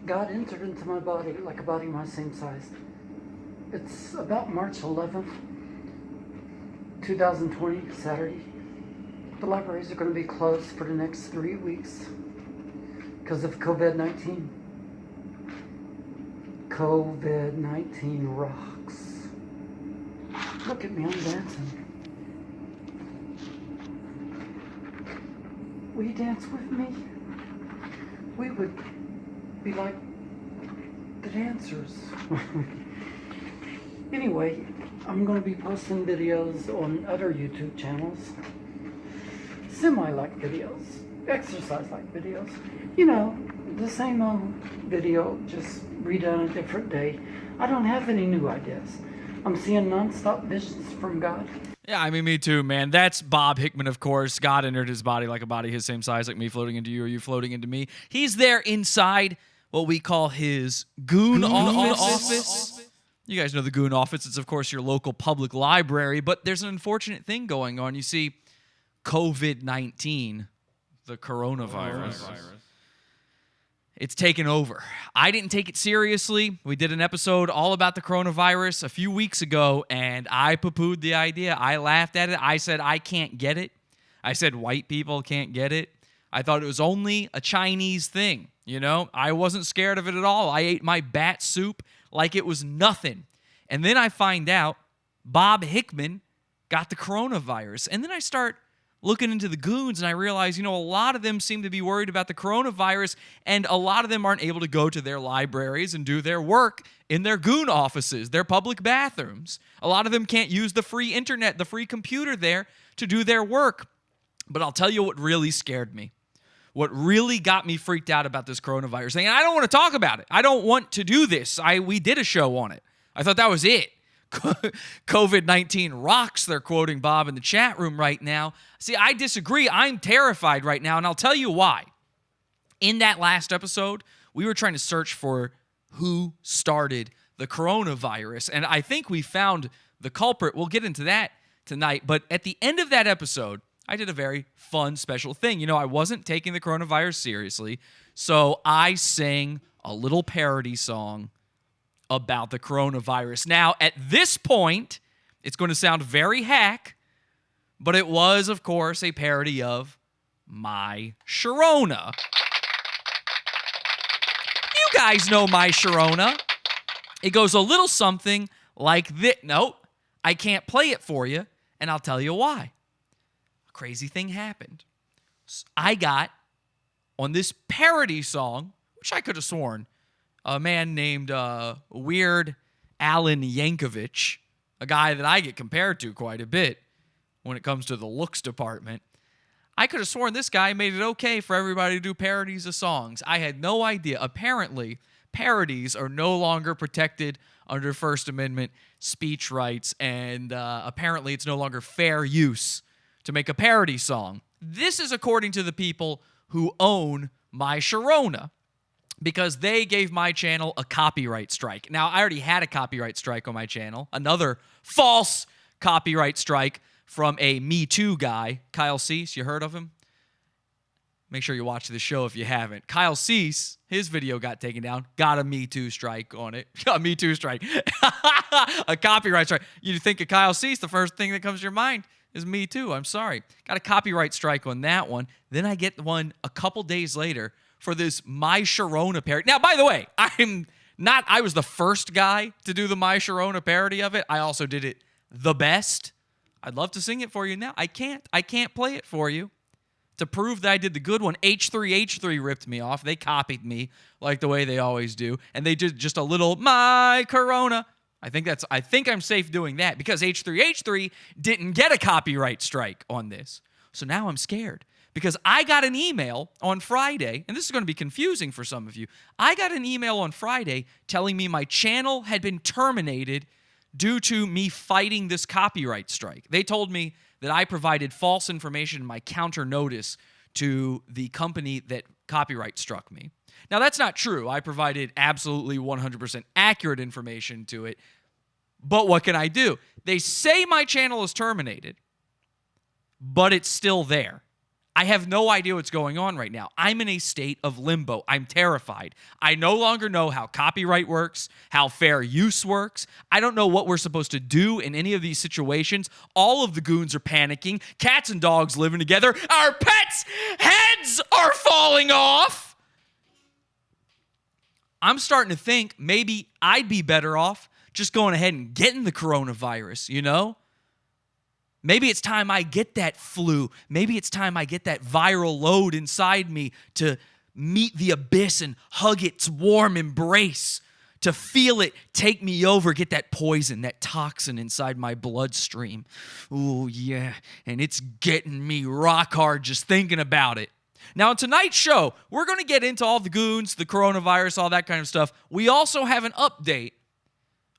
God entered into my body like a body my same size. It's about March 11th, 2020, Saturday. The libraries are going to be closed for the next 3 weeks because of COVID-19. COVID-19 rocks. Look at me, I'm dancing. Will you dance with me? We would be like the dancers. Anyway, I'm going to be posting videos on other YouTube channels. Semi-like videos. Exercise-like videos. You know, the same old video, just redone a different day. I don't have any new ideas. I'm seeing non-stop visions from God. Yeah, I mean, me too, man. That's Bob Hickman, of course. God entered his body like a body his same size, like me floating into you or you floating into me. He's there inside what we call his goon office. You guys know the goon office. It's, of course, your local public library. But there's an unfortunate thing going on. You see, COVID-19, the coronavirus. It's taken over. I didn't take it seriously. We did an episode all about the coronavirus a few weeks ago, and I poo-pooed the idea. I laughed at it. I said, I can't get it. I said, white people can't get it. I thought it was only a Chinese thing, you know? I wasn't scared of it at all. I ate my bat soup like it was nothing. And then I find out Bob Hickman got the coronavirus. And then I start looking into the goons, and I realize, you know, a lot of them seem to be worried about the coronavirus, and a lot of them aren't able to go to their libraries and do their work in their goon offices, their public bathrooms. A lot of them can't use the free internet, the free computer there to do their work. But I'll tell you what really scared me. What really got me freaked out about this coronavirus thing, and I don't want to talk about it. I don't want to do this. We did a show on it. I thought that was it. COVID-19 rocks, they're quoting Bob in the chat room right now. See, I disagree. I'm terrified right now, and I'll tell you why. In that last episode, we were trying to search for who started the coronavirus, and I think we found the culprit. We'll get into that tonight, but at the end of that episode, I did a very fun, special thing. You know, I wasn't taking the coronavirus seriously, so I sang a little parody song about the coronavirus. Now, at this point, it's going to sound very hack, but it was, of course, a parody of My Sharona. You guys know My Sharona. It goes a little something like this. Nope, I can't play it for you, and I'll tell you why. A crazy thing happened. I got on this parody song, which I could have sworn a man named Weird Alan Yankovic, a guy that I get compared to quite a bit when it comes to the looks department. I could have sworn this guy made it okay for everybody to do parodies of songs. I had no idea. Apparently, parodies are no longer protected under First Amendment speech rights, and apparently it's no longer fair use to make a parody song. This is according to the people who own My Sharona, because they gave my channel a copyright strike. Now, I already had a copyright strike on my channel, another false copyright strike from a Me Too guy, Kyle Cease. You heard of him? Make sure you watch the show if you haven't. Kyle Cease, his video got taken down, got a Me Too strike on it. A Me Too strike. A copyright strike. You think of Kyle Cease, the first thing that comes to your mind is Me Too. I'm sorry. Got a copyright strike on that one. Then I get one a couple days later for this My Sharona parody. Now, by the way, I was the first guy to do the My Sharona parody of it. I also did it the best. I'd love to sing it for you now. I can't play it for you. To prove that I did the good one, H3H3 ripped me off. They copied me like the way they always do. And they did just a little My Corona. I think I'm safe doing that because H3H3 didn't get a copyright strike on this. So now I'm scared. Because I got an email on Friday, and this is going to be confusing for some of you. I got an email on Friday telling me my channel had been terminated due to me fighting this copyright strike. They told me that I provided false information in my counter notice to the company that copyright struck me. Now, that's not true. I provided absolutely 100% accurate information to it. But what can I do? They say my channel is terminated, but it's still there. I have no idea what's going on right now. I'm in a state of limbo. I'm terrified. I no longer know how copyright works, how fair use works. I don't know what we're supposed to do in any of these situations. All of the goons are panicking. Cats and dogs living together. Our pets' heads are falling off. I'm starting to think maybe I'd be better off just going ahead and getting the coronavirus, you know? Maybe it's time I get that flu. Maybe it's time I get that viral load inside me to meet the abyss and hug its warm embrace, to feel it take me over, get that poison, that toxin inside my bloodstream. Ooh, yeah, and it's getting me rock hard just thinking about it. Now, on tonight's show, we're going to get into all the goons, the coronavirus, all that kind of stuff. We also have an update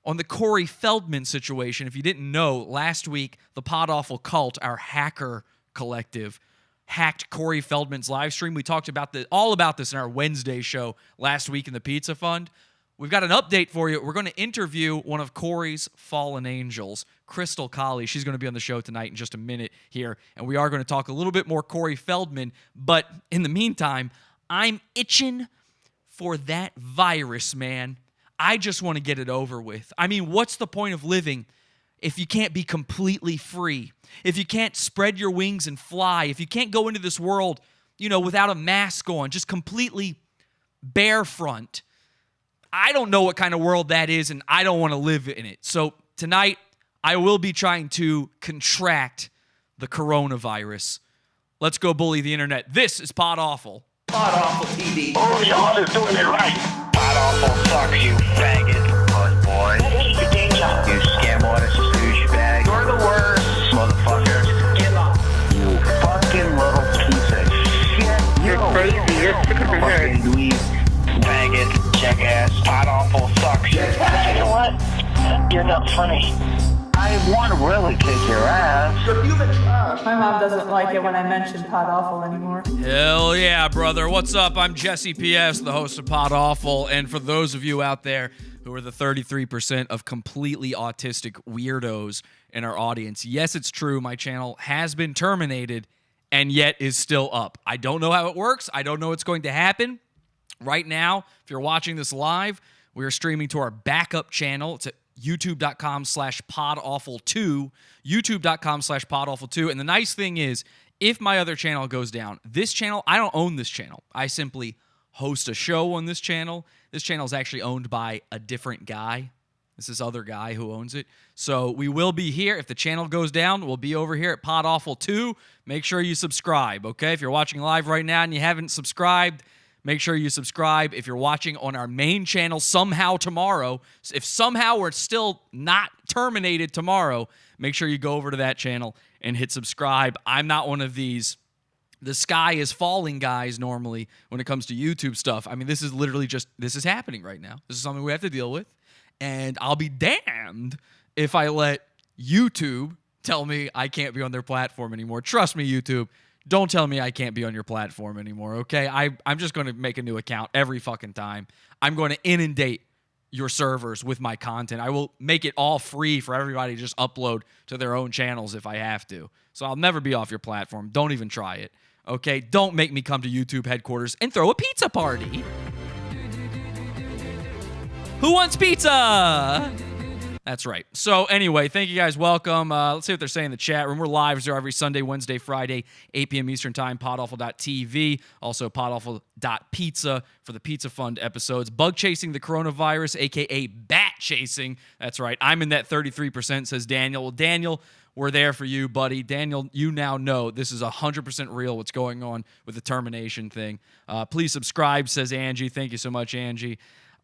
on the Corey Feldman situation. If you didn't know, last week, the Pod Awful Cult, our hacker collective, hacked Corey Feldman's live stream. We talked about all about this in our Wednesday show last week in the Pizza Fund. We've got an update for you. We're going to interview one of Corey's fallen angels, Crystal Colley. She's going to be on the show tonight in just a minute here, and we are going to talk a little bit more Corey Feldman. But in the meantime, I'm itching for that virus, man. I just want to get it over with. I mean, what's the point of living if you can't be completely free? If you can't spread your wings and fly? If you can't go into this world, without a mask on, just completely bare front? I don't know what kind of world that is, and I don't want to live in it. So tonight, I will be trying to contract the coronavirus. Let's go bully the internet. This is Pod Awful. Pod Awful TV. Oh, y'all is doing it right. Pod Awful sucks, you faggot. Puss boy. You danger. You scam artist, douchebag. You're the worst. Motherfucker. Get off. You fucking little piece of shit. You're crazy. You're sick of your head. Fucking dweeb. Faggot. Jackass. Pod Awful sucks. You know what? You're not funny. I want to really kick your ass. You're human trash. My mom doesn't like it when I mention Pod Awful anymore. Hell yeah, brother. What's up? I'm Jesse P.S., the host of Pod Awful. And for those of you out there who are the 33% of completely autistic weirdos in our audience, yes, it's true. My channel has been terminated and yet is still up. I don't know how it works. I don't know what's going to happen. Right now, if you're watching this live, we are streaming to our backup channel. It's at youtube.com/podawful2, youtube.com/podawful2. And the nice thing is, if my other channel goes down, this channel, I don't own this channel. I simply host a show on this channel. This channel is actually owned by a different guy. It's this other guy who owns it. So we will be here. If the channel goes down, we'll be over here at Pod Awful 2. Make sure you subscribe, okay? If you're watching live right now and you haven't subscribed, make sure you subscribe. If you're watching on our main channel somehow tomorrow, if somehow we're still not terminated tomorrow, make sure you go over to that channel and hit subscribe. I'm not one of these the sky is falling guys normally when it comes to YouTube stuff. I mean, this is literally this is happening right now. This is something we have to deal with. And I'll be damned if I let YouTube tell me I can't be on their platform anymore. Trust me, YouTube. Don't tell me I can't be on your platform anymore, okay? I'm just going to make a new account every fucking time. I'm going to inundate your servers with my content. I will make it all free for everybody to just upload to their own channels if I have to. So I'll never be off your platform. Don't even try it, okay? Don't make me come to YouTube headquarters and throw a pizza party. Who wants pizza? That's right. So anyway, thank you guys. Welcome. Let's see what they're saying in the chat room. We're live there every Sunday, Wednesday, Friday, 8 p.m. Eastern Time, podawful.tv. Also, podawful.pizza for the Pizza Fund episodes. Bugchasing the coronavirus, a.k.a. bat chasing. That's right. I'm in that 33%, says Daniel. Well, Daniel, we're there for you, buddy. Daniel, you now know this is 100% real what's going on with the termination thing. Please subscribe, says Angie. Thank you so much, Angie.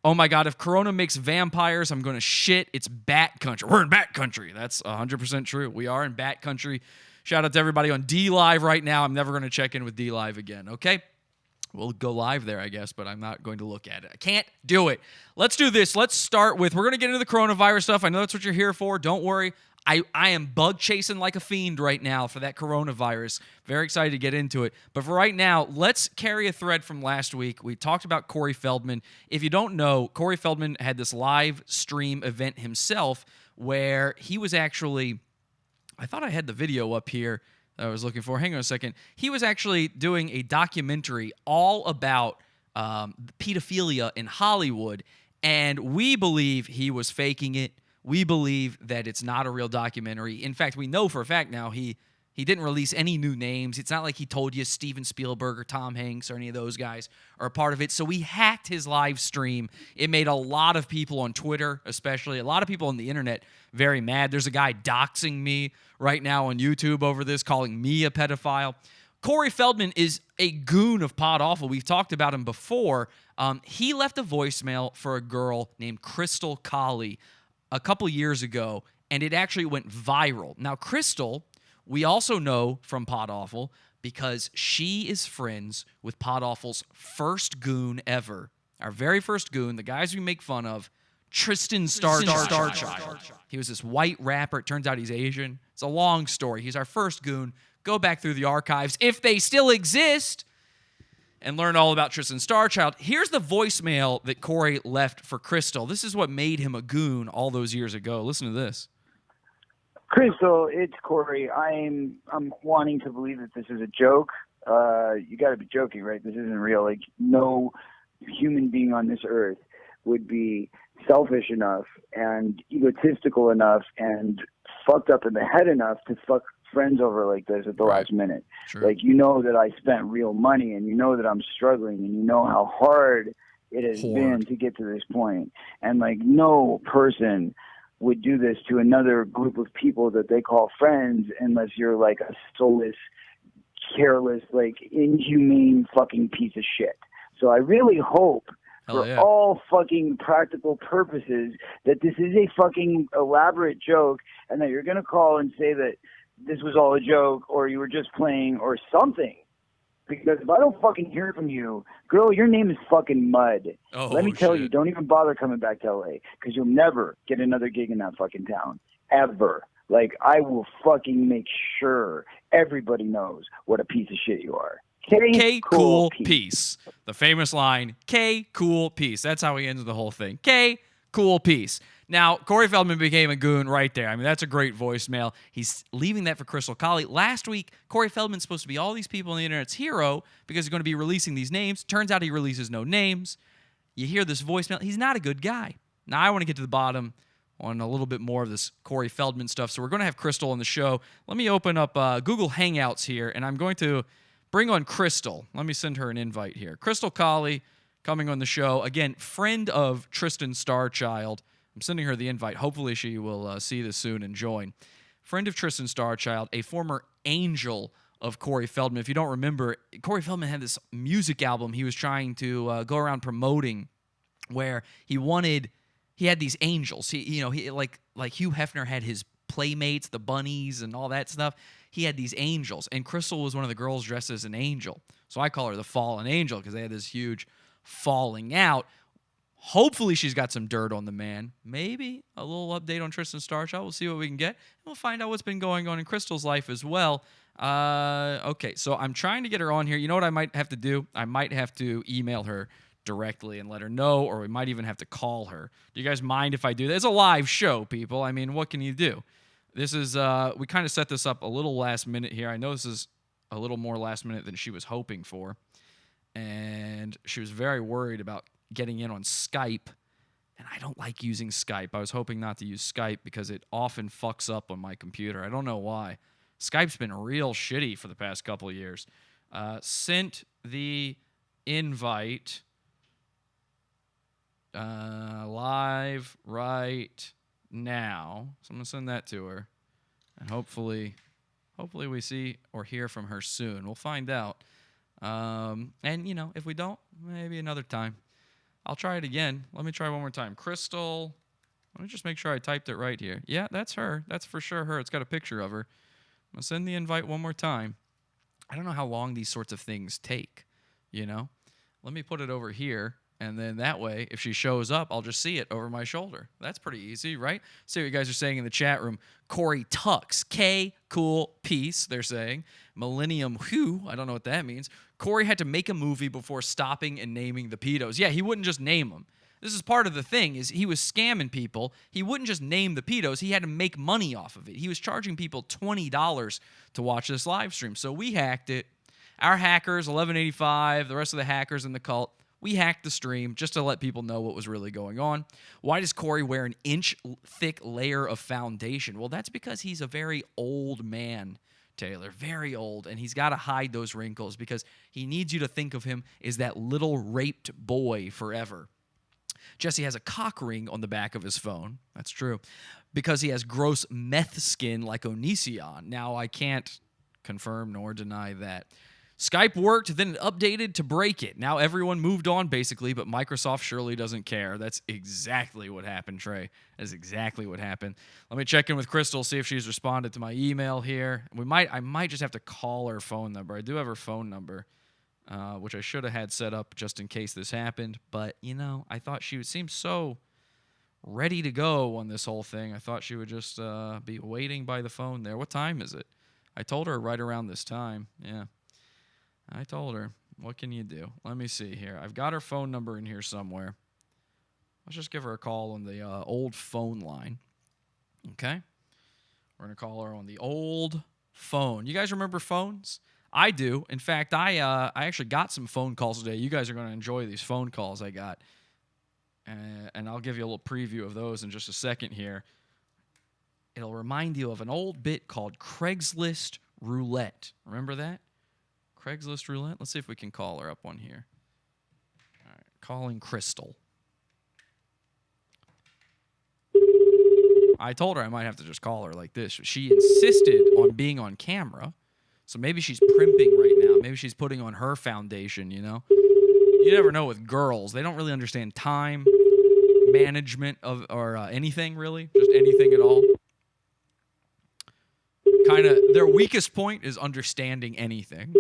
Oh my God, if Corona makes vampires, I'm going to shit. It's bat country. We're in bat country. That's 100% true. We are in bat country. Shout out to everybody on D Live right now. I'm never going to check in with D Live again, okay? We'll go live there, I guess, but I'm not going to look at it. I can't do it. Let's do this. Let's start with, we're going to get into the coronavirus stuff. I know that's what you're here for. Don't worry. I am bug chasing like a fiend right now for that coronavirus. Very excited to get into it. But for right now, let's carry a thread from last week. We talked about Corey Feldman. If you don't know, Corey Feldman had this live stream event himself where he was actually, I thought I had the video up here. that I was looking for. Hang on a second. He was actually doing a documentary all about pedophilia in Hollywood, and we believe he was faking it. We believe that it's not a real documentary. In fact, we know for a fact now he didn't release any new names. It's not like he told you Steven Spielberg or Tom Hanks or any of those guys are a part of it. So we hacked his live stream. It made a lot of people on Twitter, especially, a lot of people on the internet very mad. There's a guy doxing me right now on YouTube over this, calling me a pedophile. Corey Feldman is a goon of Pod Awful. We've talked about him before. He left a voicemail for a girl named Crystal Colley a couple years ago, and it actually went viral. Now, Crystal, we also know from Pod Awful because she is friends with Pod Awful's first goon ever. Our very first goon, the guys we make fun of, Tristan Starchild. He was this white rapper. It turns out he's Asian. It's a long story. He's our first goon. Go back through the archives, if they still exist, and learn all about Tristan Starchild. Here's the voicemail that Corey left for Crystal. This is what made him a goon all those years ago. Listen to this. Crystal, it's Corey. I'm wanting to believe that this is a joke. You got to be joking, right? This isn't real. Like, no human being on this earth would be selfish enough and egotistical enough and fucked up in the head enough to fuck friends over like this at the last minute. Sure. Like, you know that I spent real money, and you know that I'm struggling, and you know how hard it has been to get to this point. And like, no person would do this to another group of people that they call friends unless you're like a soulless, careless, like inhumane fucking piece of shit. So I really hope for all fucking practical purposes that this is a fucking elaborate joke, and that you're going to call and say that this was all a joke or you were just playing or something. Because if I don't fucking hear from you, girl, your name is fucking Mud. Let me tell you, don't even bother coming back to LA, because you'll never get another gig in that fucking town. Ever. Like, I will fucking make sure everybody knows what a piece of shit you are. K cool peace. The famous line, K cool peace. That's how he ends the whole thing. K cool peace. Now, Corey Feldman became a goon right there. I mean, that's a great voicemail. He's leaving that for Crystal Colley. Last week, Corey Feldman's supposed to be all these people on the internet's hero because he's going to be releasing these names. Turns out he releases no names. You hear this voicemail. He's not a good guy. Now, I want to get to the bottom on a little bit more of this Corey Feldman stuff. So we're going to have Crystal on the show. Let me open up Google Hangouts here, and I'm going to bring on Crystal. Let me send her an invite here. Crystal Colley coming on the show. Again, friend of Tristan Starchild. I'm sending her the invite. Hopefully she will see this soon and join. Friend of Tristan Starchild, a former angel of Corey Feldman. If you don't remember, Corey Feldman had this music album he was trying to go around promoting where he had these angels. He like Hugh Hefner had his playmates, the bunnies and all that stuff. He had these angels, and Crystal was one of the girls dressed as an angel. So I call her the fallen angel because they had this huge falling out. Hopefully she's got some dirt on the man. Maybe a little update on Tristan Starchild. We'll see what we can get. And we'll find out what's been going on in Crystal's life as well. Okay, so I'm trying to get her on here. You know what I might have to do? I might have to email her directly and let her know, or we might even have to call her. Do you guys mind if I do that? It's a live show, people. I mean, what can you do? This is, we kind of set this up a little last minute here. I know this is a little more last minute than she was hoping for. And she was very worried about getting in on Skype, and I don't like using Skype. I was hoping not to use Skype because it often fucks up on my computer. I don't know why. Skype's been real shitty for the past couple of years. Sent the invite live right now. So I'm going to send that to her, and hopefully we see or hear from her soon. We'll find out. And, you know, if we don't, maybe another time. I'll try it again. Let me try one more time. Crystal. Let me just make sure I typed it right here. Yeah, that's her. That's for sure her. It's got a picture of her. I'm going to send the invite one more time. I don't know how long these sorts of things take, you know? Let me put it over here, and then that way, if she shows up, I'll just see it over my shoulder. That's pretty easy, right? See what you guys are saying in the chat room. Corey Tux. K, cool, peace, they're saying. Millennium Who, I don't know what that means. Corey had to make a movie before stopping and naming the pedos. Yeah, he wouldn't just name them. This is part of the thing, is he was scamming people. He wouldn't just name the pedos. He had to make money off of it. He was charging people $20 to watch this live stream. So we hacked it. Our hackers, 1185, the rest of the hackers in the cult, we hacked the stream just to let people know what was really going on. Why does Corey wear an inch-thick layer of foundation? Well, that's because he's a very old man, Taylor, very old, and he's got to hide those wrinkles because he needs you to think of him as that little raped boy forever. Jesse has a cock ring on the back of his phone. That's true. Because he has gross meth skin like Onision. Now, I can't confirm nor deny that. Skype worked, then it updated to break it. Now everyone moved on, basically, but Microsoft surely doesn't care. That's exactly what happened, Trey. That's exactly what happened. Let me check in with Crystal, see if she's responded to my email here. I might just have to call her phone number. I do have her phone number, which I should have had set up just in case this happened. But, you know, I thought she would seem so ready to go on this whole thing. I thought she would just be waiting by the phone there. What time is it? I told her right around this time. Yeah. I told her. What can you do? Let me see here. I've got her phone number in here somewhere. Let's just give her a call on the old phone line. Okay? We're going to call her on the old phone. You guys remember phones? I do. In fact, I actually got some phone calls today. You guys are going to enjoy these phone calls I got. And I'll give you a little preview of those in just a second here. It'll remind you of an old bit called Craigslist Roulette. Remember that? Craigslist Roulette? Let's see if we can call her up on here. All right, calling Crystal. I told her I might have to just call her like this. She insisted on being on camera, so maybe she's primping right now. Maybe she's putting on her foundation, you know? You never know with girls. They don't really understand time, management, or anything, really. Just anything at all. Kind of, their weakest point is understanding anything.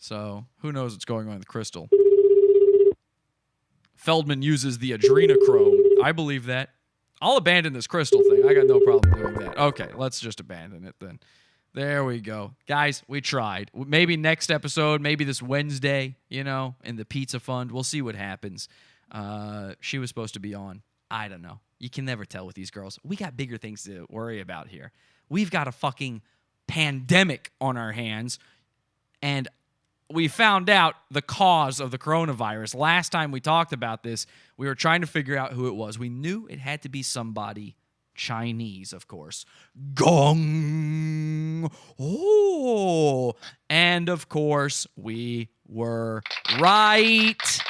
So, who knows what's going on with Crystal. Feldman uses the adrenochrome. I believe that. I'll abandon this Crystal thing. I got no problem doing that. Okay, let's just abandon it then. There we go. Guys, we tried. Maybe next episode, maybe this Wednesday, you know, in the pizza fund. We'll see what happens. She was supposed to be on. I don't know. You can never tell with these girls. We got bigger things to worry about here. We've got a fucking pandemic on our hands, and we found out the cause of the coronavirus. Last time we talked about this, we were trying to figure out who it was. We knew it had to be somebody Chinese, of course. Gong! Oh! And, of course, we were right.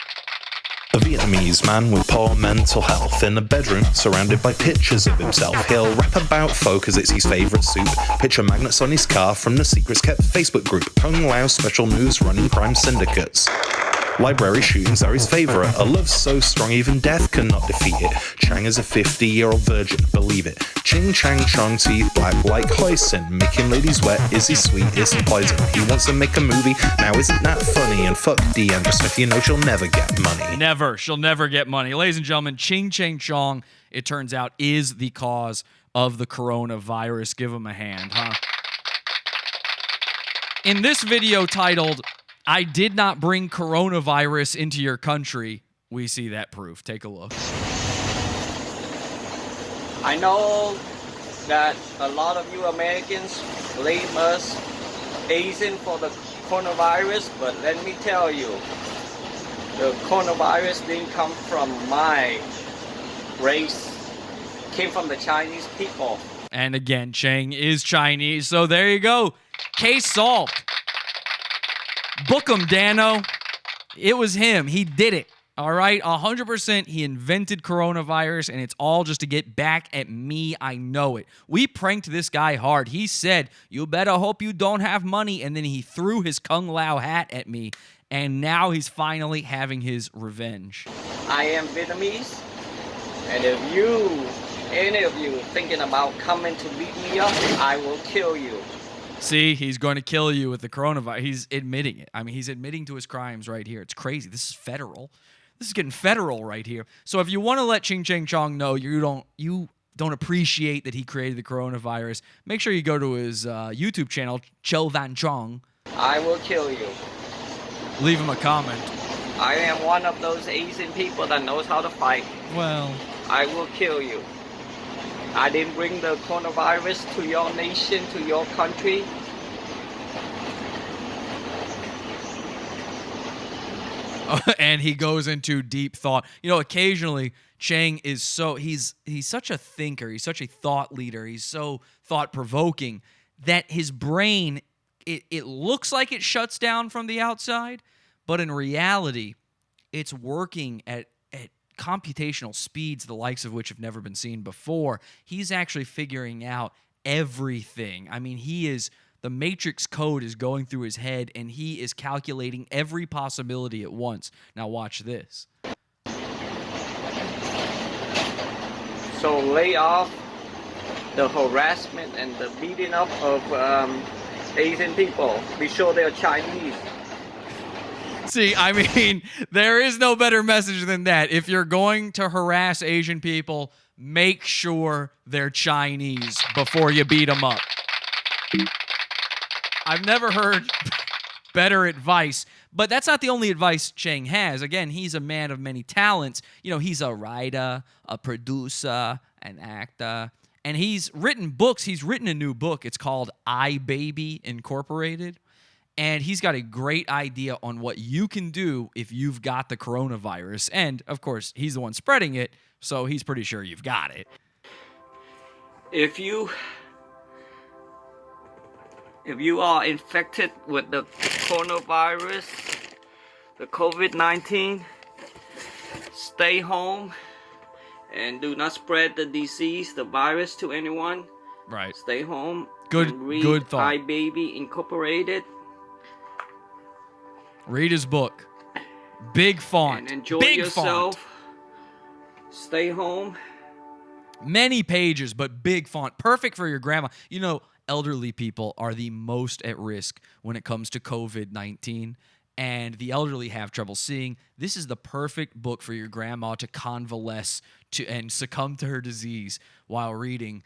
A Vietnamese man with poor mental health in a bedroom surrounded by pictures of himself. He'll rap about folk as it's his favourite soup. Picture magnets on his car from the secrets kept Facebook group. Kung Lao special news running crime syndicates. Library shootings are his favourite. A love so strong even death cannot defeat it. Chang is a 50-year-old virgin, believe it. Ching Chang Chong teeth black like hoisin. Making ladies wet is his sweetest poison. He wants to make a movie, now isn't that funny? And fuck Deandra Smith, you know she'll never get money. Never. She'll never get money. Ladies and gentlemen, Ching Chang Chong, it turns out, is the cause of the coronavirus. Give him a hand, huh? In this video titled, I did not bring coronavirus into your country, we see that proof. Take a look. I know that a lot of you Americans blame us Asian for the coronavirus, but let me tell you, the coronavirus didn't come from my race. It came from the Chinese people. And again, Chang is Chinese, so there you go. Case solved. Book him, Dano. It was him. He did it. All right? 100% he invented coronavirus, and it's all just to get back at me. I know it. We pranked this guy hard. He said, you better hope you don't have money, and then he threw his Kung Lao hat at me, and now he's finally having his revenge. I am Vietnamese, and if any of you thinking about coming to beat me up, I will kill you. See, he's going to kill you with the coronavirus. He's admitting it. I mean, he's admitting to his crimes right here. It's crazy. This is federal. This is getting federal right here. So if you want to let Ching Chang Chong know you don't appreciate that he created the coronavirus, make sure you go to his YouTube channel, Cho Van Chong. I will kill you. Leave him a comment. I am one of those Asian people that knows how to fight. Well, I will kill you. I didn't bring the coronavirus to your nation, to your country. and he goes into deep thought. You know, occasionally Chang is he's such a thinker, he's such a thought leader, he's so thought-provoking that his brain, it looks like it shuts down from the outside, but in reality, it's working at computational speeds the likes of which have never been seen before. He's actually figuring out everything. I mean, the matrix code is going through his head, and he is calculating every possibility at once. Now watch this. So lay off the harassment and the beating up of Asian people. Be sure they're Chinese. See, I mean, there is no better message than that. If you're going to harass Asian people, make sure they're Chinese before you beat them up. I've never heard better advice, but that's not the only advice Chang has. Again, he's a man of many talents. You know, he's a writer, a producer, an actor, and he's written books. He's written a new book. It's called I Baby Incorporated. And he's got a great idea on what you can do if you've got the coronavirus. And, of course, he's the one spreading it, so he's pretty sure you've got it. If you are infected with the coronavirus, the COVID-19, stay home and do not spread the disease, the virus to anyone. Right. Stay home. Good thought. I Baby Incorporated. Read his book. Big font. And enjoy Big yourself. Font. Stay home. Many pages, but big font. Perfect for your grandma. You know, elderly people are the most at risk when it comes to COVID-19, and the elderly have trouble seeing. This is the perfect book for your grandma to convalesce and succumb to her disease while reading.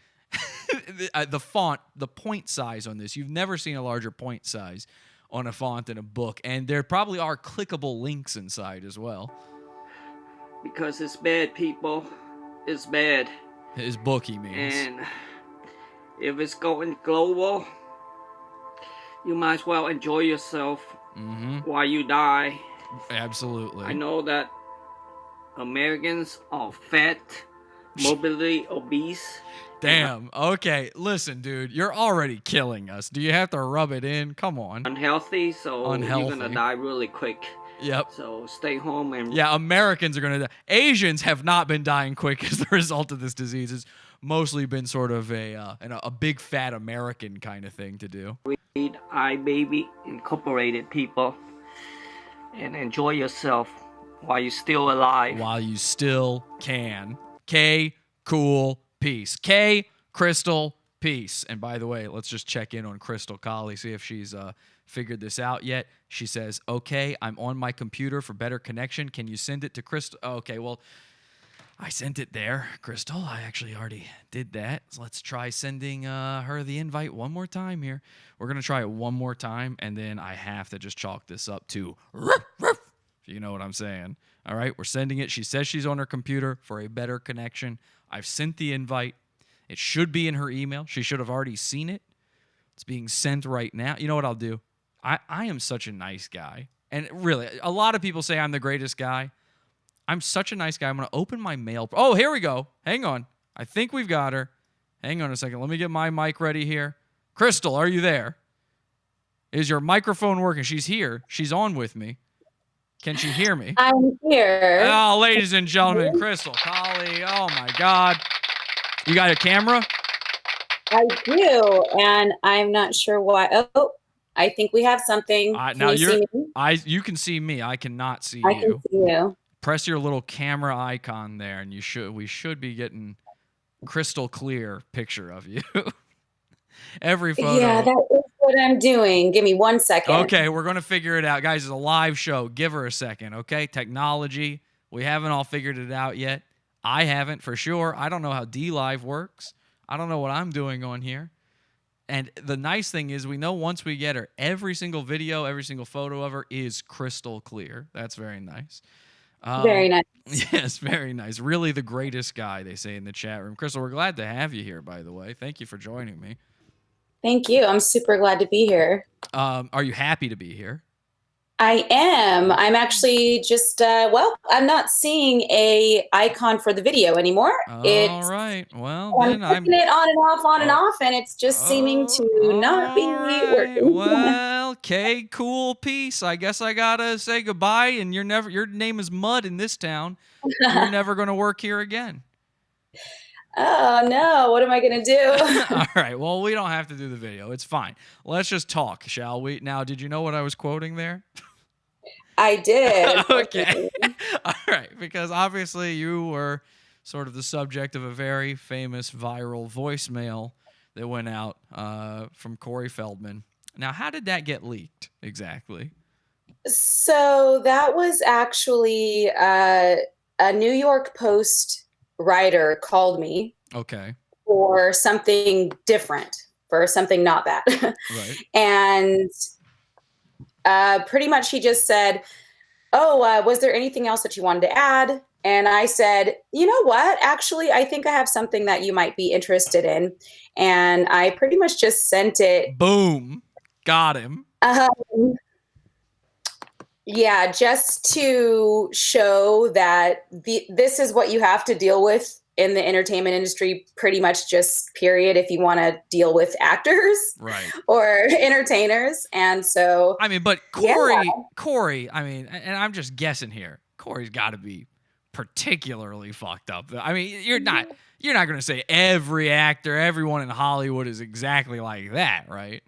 The font, the point size on this, you've never seen a larger point size on a font in a book, and there probably are clickable links inside as well. Because it's bad, people. It's bad. His book, he means. And if it's going global, you might as well enjoy yourself while you die. Absolutely. I know that Americans are fat, morbidly obese. Damn. Okay. Listen, dude, you're already killing us. Do you have to rub it in? Come on. Unhealthy, so you're gonna die really quick. Yep. So stay home and yeah, Americans are gonna die. Asians have not been dying quick as the result of this disease. It's mostly been sort of a big fat American kind of thing to do. read I Baby Incorporated, people, and enjoy yourself while you're still alive. While you still can. K, cool, peace. K, Crystal, peace. And by the way, let's just check in on Crystal Colley, see if she's figured this out yet. She says, okay, I'm on my computer for better connection. Can you send it to Crystal? Okay, well, I sent it there, Crystal. I actually already did that. So let's try sending her the invite one more time here. We're going to try it one more time, and then I have to just chalk this up to ruff, ruff, if you know what I'm saying. All right, we're sending it. She says she's on her computer for a better connection. I've sent the invite. It should be in her email. She should have already seen it. It's being sent right now. You know what I'll do? I am such a nice guy. And really, a lot of people say I'm the greatest guy. I'm such a nice guy. I'm going to open my mail. Oh, here we go. Hang on. I think we've got her. Hang on a second. Let me get my mic ready here. Crystal, are you there? Is your microphone working? She's here. She's on with me. Can she hear me? I'm here. Oh, ladies and gentlemen, Crystal Colley. Oh, my God. You got a camera? I do, and I'm not sure why. Oh, I think we have something. Now you see me? you can see me. I cannot see I you. can see you. Press your little camera icon there, and we should be getting crystal clear picture of you. Every photo. Yeah, that is what I'm doing. Give me 1 second. Okay, we're going to figure it out. Guys, it's a live show. Give her a second, okay? Technology. We haven't all figured it out yet. I haven't, for sure. I don't know how D-Live works. I don't know what I'm doing on here. And the nice thing is we know once we get her, every single video, every single photo of her is crystal clear. That's very nice. Very nice. Yes, very nice. Really the greatest guy, they say in the chat room. Crystal, we're glad to have you here, by the way. Thank you for joining me. Thank you. I'm super glad to be here. Are you happy to be here? I am. I'm actually just I'm not seeing a icon for the video anymore. All right. Well, I'm then I'm clicking it on and off, and it's just seeming to not be working. Well, okay, cool, peace. I guess I gotta say goodbye. And your name is Mud in this town. You're never gonna work here again. Oh no! What am I gonna do? All right. Well, we don't have to do the video. It's fine. Let's just talk, shall we? Now, did you know what I was quoting there? I did. Okay. All right. Because obviously you were sort of the subject of a very famous viral voicemail that went out from Corey Feldman. Now, how did that get leaked exactly? So that was actually a New York Post writer called me. Okay. For something different, for something not that. Right. And pretty much he just said, was there anything else that you wanted to add? And I said, you know what? Actually, I think I have something that you might be interested in. And I pretty much just sent it. Boom. Got him. Yeah, just to show that this is what you have to deal with in the entertainment industry, pretty much just period, if you want to deal with actors or entertainers. And so, I mean, but Corey, I mean, and I'm just guessing here, Corey's got to be particularly fucked up. I mean, you're not going to say every actor, everyone in Hollywood is exactly like that, right?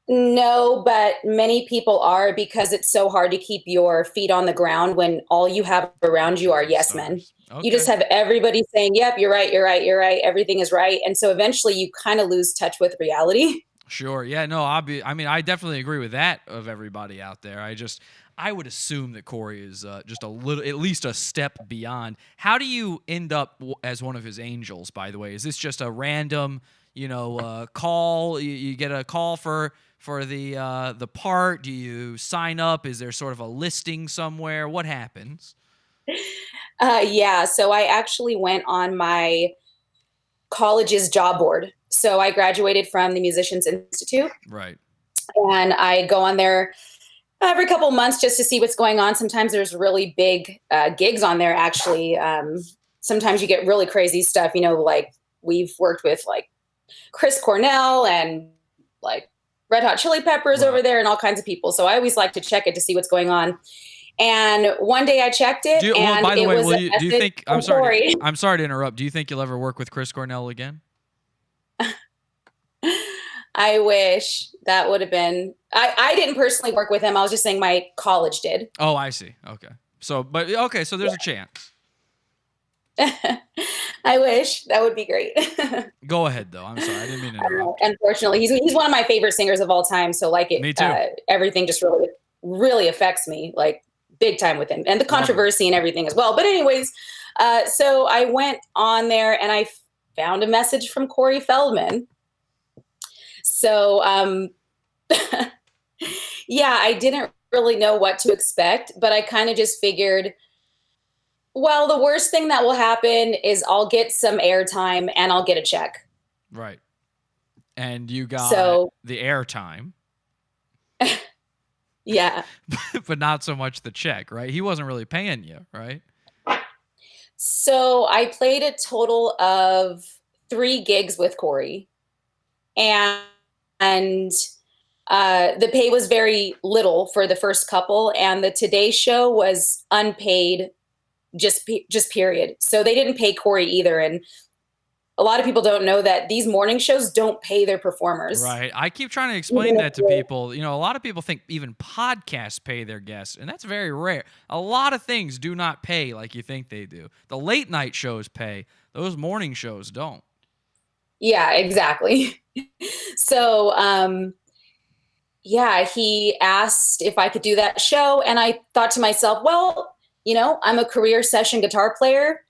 No, but many people are, because it's so hard to keep your feet on the ground when all you have around you are yes men. Okay. You just have everybody saying, yep, you're right, you're right, you're right. Everything is right. And so eventually you kind of lose touch with reality. Sure. Yeah, no, I definitely agree with that of everybody out there. I would assume that Corey is just a little, at least a step beyond. How do you end up as one of his angels, by the way? Is this just a random, call? You get a call for the part? Do you sign up? Is there sort of a listing somewhere? What happens? Yeah, so I actually went on my college's job board. So I graduated from the Musicians Institute. Right. And I go on there every couple months just to see what's going on. Sometimes there's really big gigs on there, actually. Sometimes you get really crazy stuff, like we've worked with like Chris Cornell and like Red Hot Chili Peppers over there and all kinds of people. So I always like to check it to see what's going on. And one day I checked it, by the way, do you think? I'm sorry. Corey. I'm sorry to interrupt. Do you think you'll ever work with Chris Cornell again? I wish. That would have been. I didn't personally work with him. I was just saying my college did. Oh, I see. Okay. So there's a chance. I wish. That would be great. Go ahead, though. I'm sorry. I didn't mean to interrupt. Unfortunately, he's one of my favorite singers of all time. So Me too. Everything just really, really affects me, like big time with him, and the controversy and everything as well. But anyways, so I went on there and I found a message from Corey Feldman. So, yeah, I didn't really know what to expect, but I kind of just figured, well, the worst thing that will happen is I'll get some airtime and I'll get a check. Right. And you got the airtime. Yeah. But not so much the check, right? He wasn't really paying you, right? So I played a total of 3 gigs with Corey. And the pay was very little for the first couple. And the Today Show was unpaid, just period. So they didn't pay Corey either. And a lot of people don't know that these morning shows don't pay their performers. Right. I keep trying to explain that to people. A lot of people think even podcasts pay their guests, and that's very rare. A lot of things do not pay like you think they do. The late night shows pay. Those morning shows don't. Yeah, exactly. So, yeah, he asked if I could do that show. And I thought to myself, well, I'm a career session guitar player.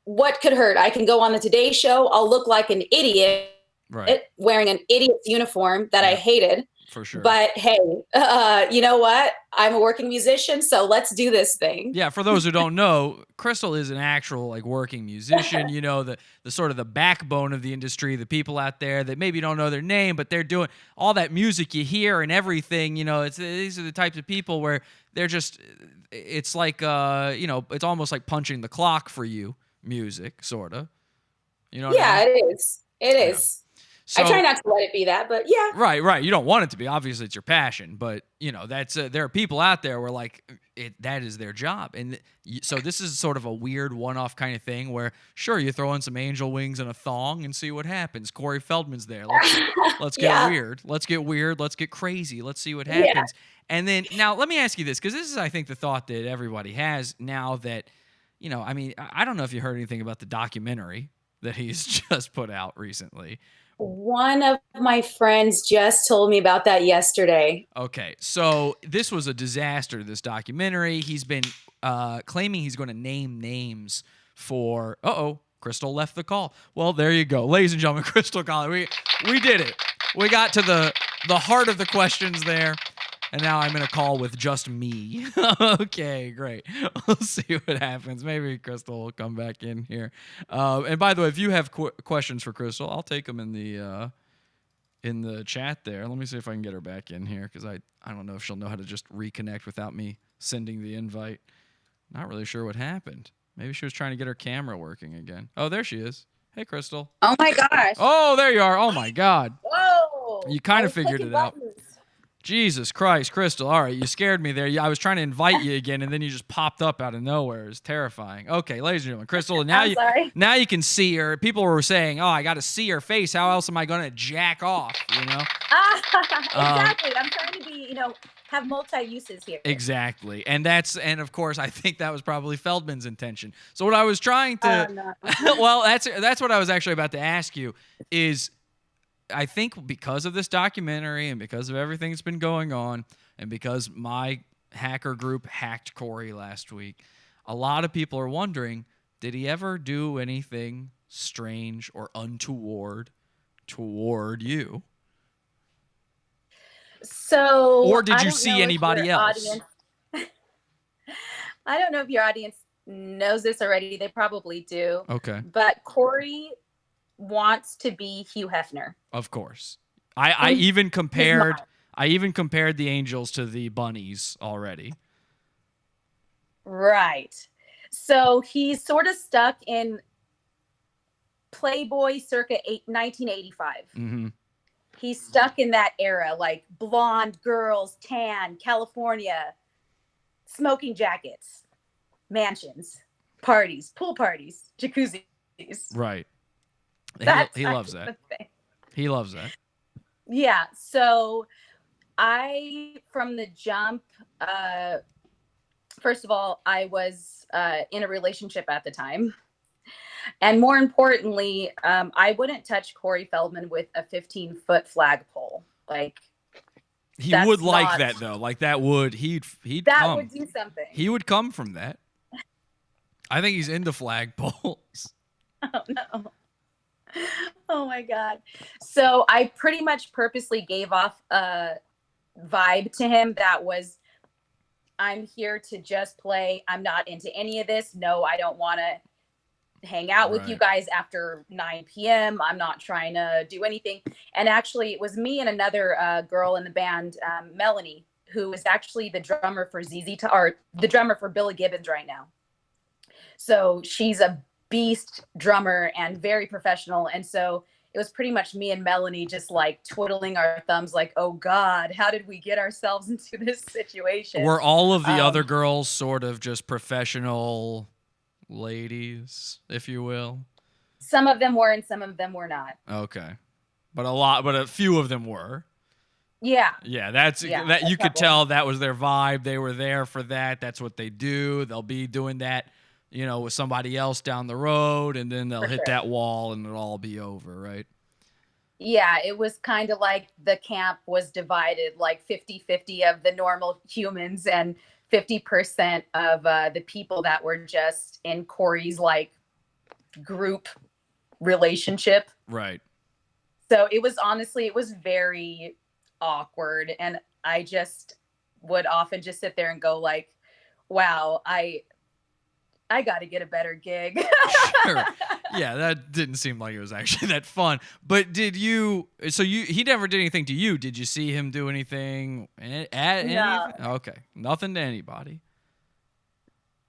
what could hurt? I can go on the Today Show. I'll look like an idiot Right. wearing an idiot's uniform that I hated. For sure. But hey, you know what? I'm a working musician, so let's do this thing. Yeah, for those who don't know, Crystal is an actual like working musician, you know, the sort of the backbone of the industry, the people out there that maybe don't know their name, but they're doing all that music you hear and everything, you know, these are the types of people where they're just, it's like, you know, it's almost like punching the clock for you, music, sort of. You know what I mean? It is. It is. So, I try not to let it be that, but yeah. Right. You don't want it to be. Obviously, it's your passion, but you know that's there are people out there where like that is their job, and so this is sort of a weird one-off kind of thing where sure you throw in some angel wings and a thong and see what happens. Corey Feldman's there. Let's get weird. Let's get weird. Let's get crazy. Let's see what happens. Yeah. And then now let me ask you this because this is I think the thought that everybody has now that you know I mean I don't know if you heard anything about the documentary that he's just put out recently. One of my friends just told me about that yesterday. Okay, so this was a disaster, this documentary. He's been claiming he's going to name names for... Crystal left the call. Well, there you go. Ladies and gentlemen, Crystal calling. We did it. We got to the heart of the questions there. And now I'm in a call with just me. Okay, great. We'll see what happens. Maybe Crystal will come back in here. And by the way, if you have questions for Crystal, I'll take them in the chat there. Let me see if I can get her back in here because I don't know if she'll know how to just reconnect without me sending the invite. Not really sure what happened. Maybe she was trying to get her camera working again. Oh, there she is. Hey, Crystal. Oh, my gosh. Oh, there you are. Oh, my God. Whoa. You kind of figured it out. Jesus Christ, Crystal. All right, you scared me there. I was trying to invite you again, and then you just popped up out of nowhere. It's terrifying. Okay, ladies and gentlemen, Crystal, now you can see her. People were saying, oh, I got to see her face. How else am I going to jack off, you know? Exactly. I'm trying to be, have multi-uses here. Exactly. And of course, I think that was probably Feldman's intention. So what I was trying to... no. Well, that's what I was actually about to ask you is... I think because of this documentary and because of everything that's been going on and because my hacker group hacked Corey last week, a lot of people are wondering, did he ever do anything strange or untoward toward you? So, or did you see anybody else? I don't know if your audience knows this already. They probably do. Okay. But Corey wants to be Hugh Hefner. Of course. I even compared the angels to the bunnies already. Right. So he's sort of stuck in Playboy circa 1985. Mm-hmm. He's stuck in that era, like blonde girls, tan, California, smoking jackets, mansions, parties, pool parties, jacuzzis. Right. He loves that. He loves that. Yeah. So from the jump, first of all, I was in a relationship at the time. And more importantly, I wouldn't touch Corey Feldman with a 15-foot flagpole. Like, he would like that though. Like that would he'd that come. would do something. He would come from that. I think he's into flagpoles. Oh no. Oh my God. So I pretty much purposely gave off a vibe to him that was, I'm here to just play. I'm not into any of this. No, I don't want to hang out with you guys after 9 p.m. I'm not trying to do anything. And actually, it was me and another girl in the band, Melanie, who is actually the drummer for the drummer for Billy Gibbons right now. So she's a beast drummer and very professional. And so it was pretty much me and Melanie just like twiddling our thumbs like, oh God, how did we get ourselves into this situation? Were all of the other girls sort of just professional ladies, if you will? Some of them were and some of them were not. Okay. But a few of them were. Yeah. Yeah, that you could tell that was their vibe. They were there for that. That's what they do. They'll be doing that, with somebody else down the road, and then they'll hit that wall and it'll all be over, right? Yeah, it was kind of like the camp was divided, like 50-50 of the normal humans and 50% of the people that were just in Corey's like group relationship. Right. So it was very awkward. And I just would often just sit there and go like, wow, I got to get a better gig. Sure. Yeah, that didn't seem like it was actually that fun. But he never did anything to you. Did you see him do anything No. Okay. Nothing to anybody.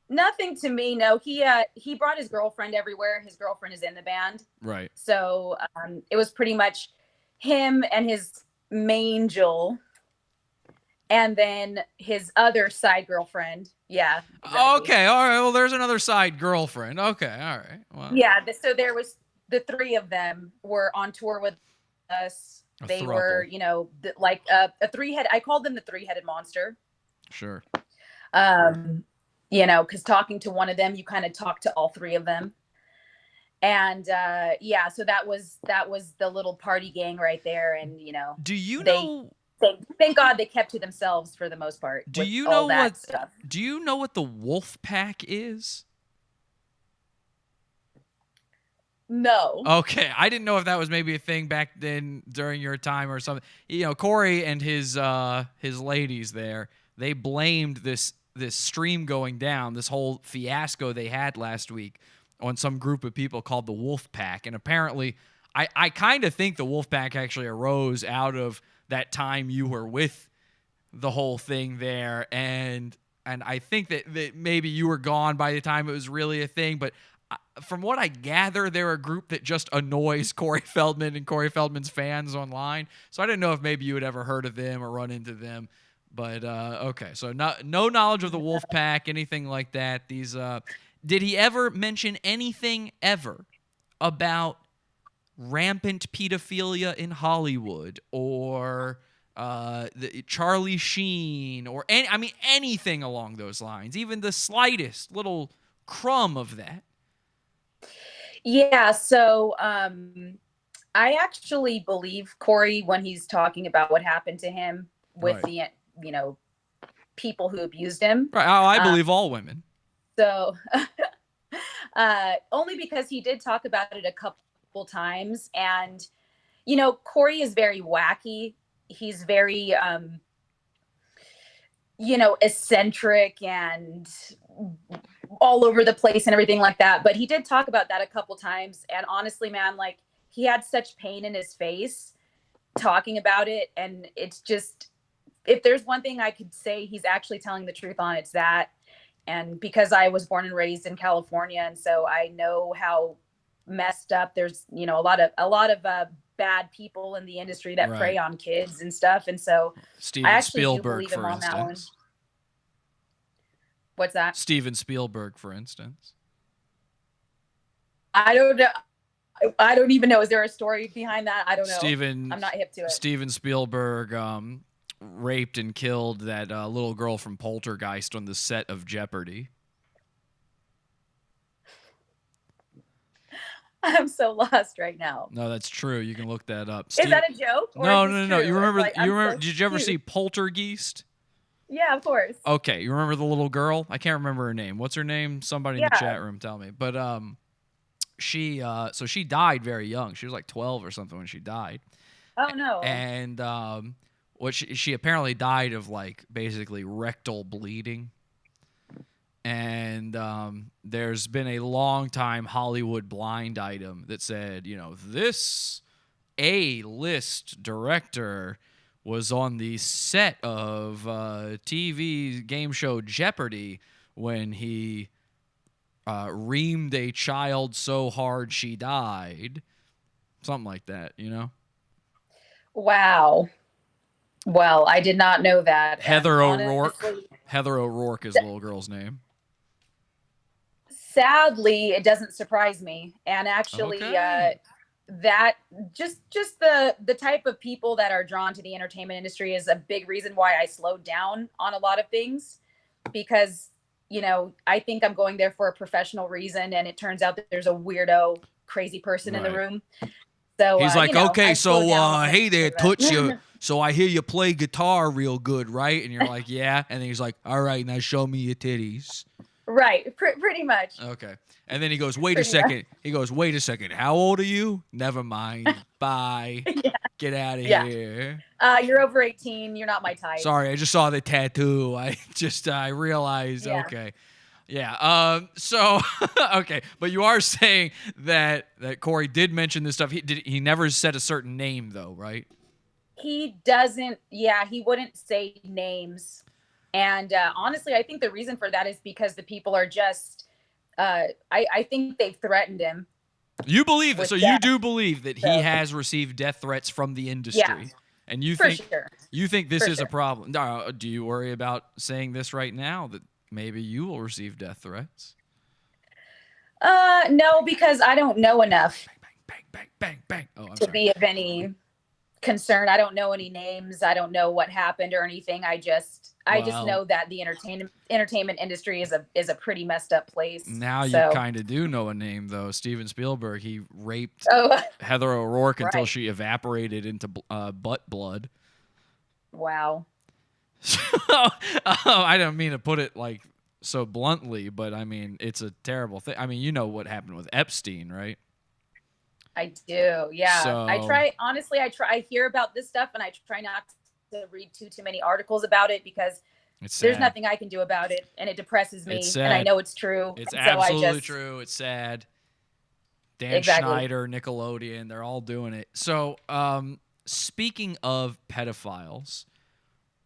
Nothing to me. No, he brought his girlfriend everywhere. His girlfriend is in the band. Right. So it was pretty much him and his mangel, and then his other side girlfriend. Yeah. Exactly. Okay. All right. Well, there's another side girlfriend. Okay. All right. Well, Yeah. So there was the three of them were on tour with us. They were, like a three-head. I called them the three-headed monster. Sure. Because talking to one of them, you kind of talk to all three of them. And so that was the little party gang right there. And do you know? Thank God they kept to themselves for the most part. Do you know what the Wolf Pack is? No. Okay, I didn't know if that was maybe a thing back then during your time or something. Corey and his ladies there, they blamed this stream going down, this whole fiasco they had last week on some group of people called the Wolf Pack. And apparently, I kind of think the Wolf Pack actually arose out of that time you were with the whole thing there. And I think that maybe you were gone by the time it was really a thing. But from what I gather, they're a group that just annoys Corey Feldman and Corey Feldman's fans online. So I didn't know if maybe you had ever heard of them or run into them. But okay, so no knowledge of the Wolf Pack, anything like that. Did he ever mention anything ever about rampant pedophilia in Hollywood or the Charlie Sheen or anything along those lines, even the slightest little crumb of that? Yeah, so I actually believe Corey when he's talking about what happened to him with the people who abused him. Right. I believe all women. So only because he did talk about it a couple times. And, Corey is very wacky. He's very, eccentric and all over the place and everything like that. But he did talk about that a couple times. And honestly, man, like he had such pain in his face talking about it. And it's just, if there's one thing I could say he's actually telling the truth on, it's that. And because I was born and raised in California, and so I know how messed up there's, a lot of bad people in the industry that prey on kids and stuff. And so Steven I actually Spielberg, do believe him for on that one. instance. What's that? Steven Spielberg, for instance. I don't know. I don't even know. Is there a story behind that? I don't know. I'm not hip to it. Steven Spielberg raped and killed that little girl from Poltergeist on the set of Jeopardy. I'm so lost right now. No, that's true. You can look that up. Is that a joke? No. You remember? Did you ever see Poltergeist? Yeah, of course. Okay, you remember the little girl? I can't remember her name. What's her name? Somebody in the chat room tell me. But she died very young. She was like 12 or something when she died. Oh no. And what she apparently died of like basically rectal bleeding. And there's been a long time Hollywood blind item that said, this A-list director was on the set of TV game show Jeopardy when he reamed a child so hard she died. Something like that, Wow. Well, I did not know that. Heather O'Rourke. Heather O'Rourke is the little girl's name. Sadly, it doesn't surprise me. And actually, that just the type of people that are drawn to the entertainment industry is a big reason why I slowed down on a lot of things, because I think I'm going there for a professional reason, and it turns out that there's a weirdo, crazy person in the room. So he's like, okay, so hey there, Toots, so I hear you play guitar real good, right? And you're like, yeah. And then he's like, all right, now show me your titties. Right. Pretty much. Okay. And then he goes, wait a Pretty much. second. He goes, wait a second. How old are you? Never mind. Bye. Yeah. Get out of Yeah. here. You're over 18. You're not my type. Sorry, I just saw the tattoo. I realized, Yeah. okay. Yeah. So okay, but you are saying that Corey did mention this stuff. He never said a certain name though, right? He doesn't. Yeah, he wouldn't say names. And honestly, I think the reason for that is because the people are just. I think they've threatened him. You believe it, With so you death. do believe that he So- has received death threats from the industry, Yeah. and you For think sure. you think this For is a sure. problem. Do you worry about saying this right now that maybe you will receive death threats? No, because I don't know enough Bang, bang, bang, bang. Oh, I'm to sorry. be of any concern. I don't know any names. I don't know what happened or anything. I just Wow. know that the entertainment industry is a pretty messed up place. Now So- you kind of do know a name though. Steven Spielberg. He raped Oh, Heather O'Rourke until Right. she evaporated into butt blood. wow. I don't mean to put it like so bluntly, but I mean it's a terrible thing. I mean, you know what happened with Epstein, right? I do. Yeah. So- I hear about this stuff and I try not to read too many articles about it because It's there's sad. nothing I can do about it and it depresses me It's and I sad. know it's true. It's and so absolutely true. It's sad. Dan Exactly. Schneider, Nickelodeon, they're all doing it. So, speaking of pedophiles,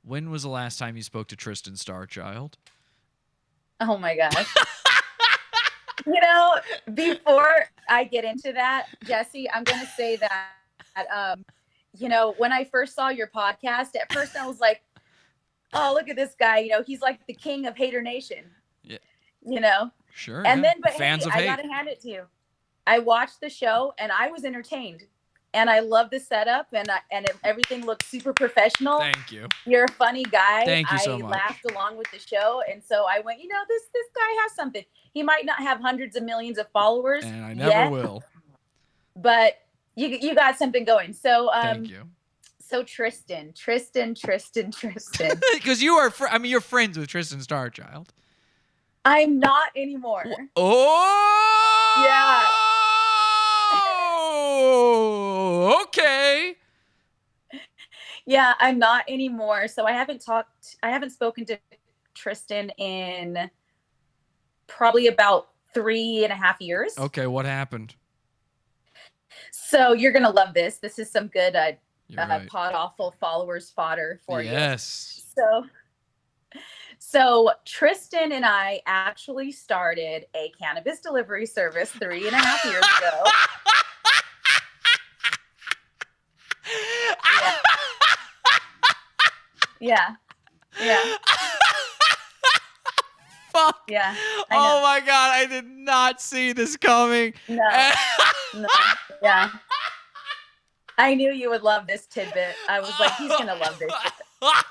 when was the last time you spoke to Tristan Starchild? Oh my gosh. Before I get into that, Jesse, I'm going to say that, when I first saw your podcast, at first I was like, oh, look at this guy. He's like the king of Hater Nation. Yeah. Sure. And yeah. then, but fans hey, of I hate. got to hand it to you. I watched the show and I was entertained. And I love the setup and everything looks super professional. Thank you. You're a funny guy. Thank you so I much. laughed along with the show. And so I went, this guy has something. He might not have hundreds of millions of followers. And I never yet, will. But you got something going. So Thank you. So Tristan. Because you are, you're friends with Tristan Starchild. I'm not anymore. Oh. Yeah. Okay. Yeah, I'm not anymore. So I haven't spoken to Tristan in probably about 3.5 years. Okay, what happened? So you're going to love this. This is some good You're right. pod awful followers fodder for you. Yes. So Tristan and I actually started a cannabis delivery service 3.5 years ago. Yeah. Fuck. Yeah. Oh my God, I did not see this coming. No. Yeah. I knew you would love this tidbit. I was like, he's going to love this tidbit.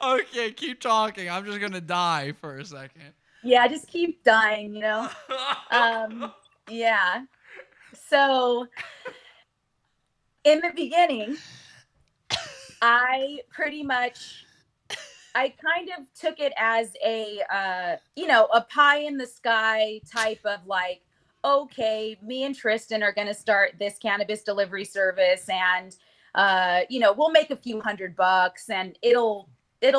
Okay, keep talking. I'm just going to die for a second. Yeah, just keep dying, Yeah. So in the beginning, I kind of took it as a pie in the sky type of like, okay, me and Tristan are going to start this cannabis delivery service and, we'll make a few $100 and it'll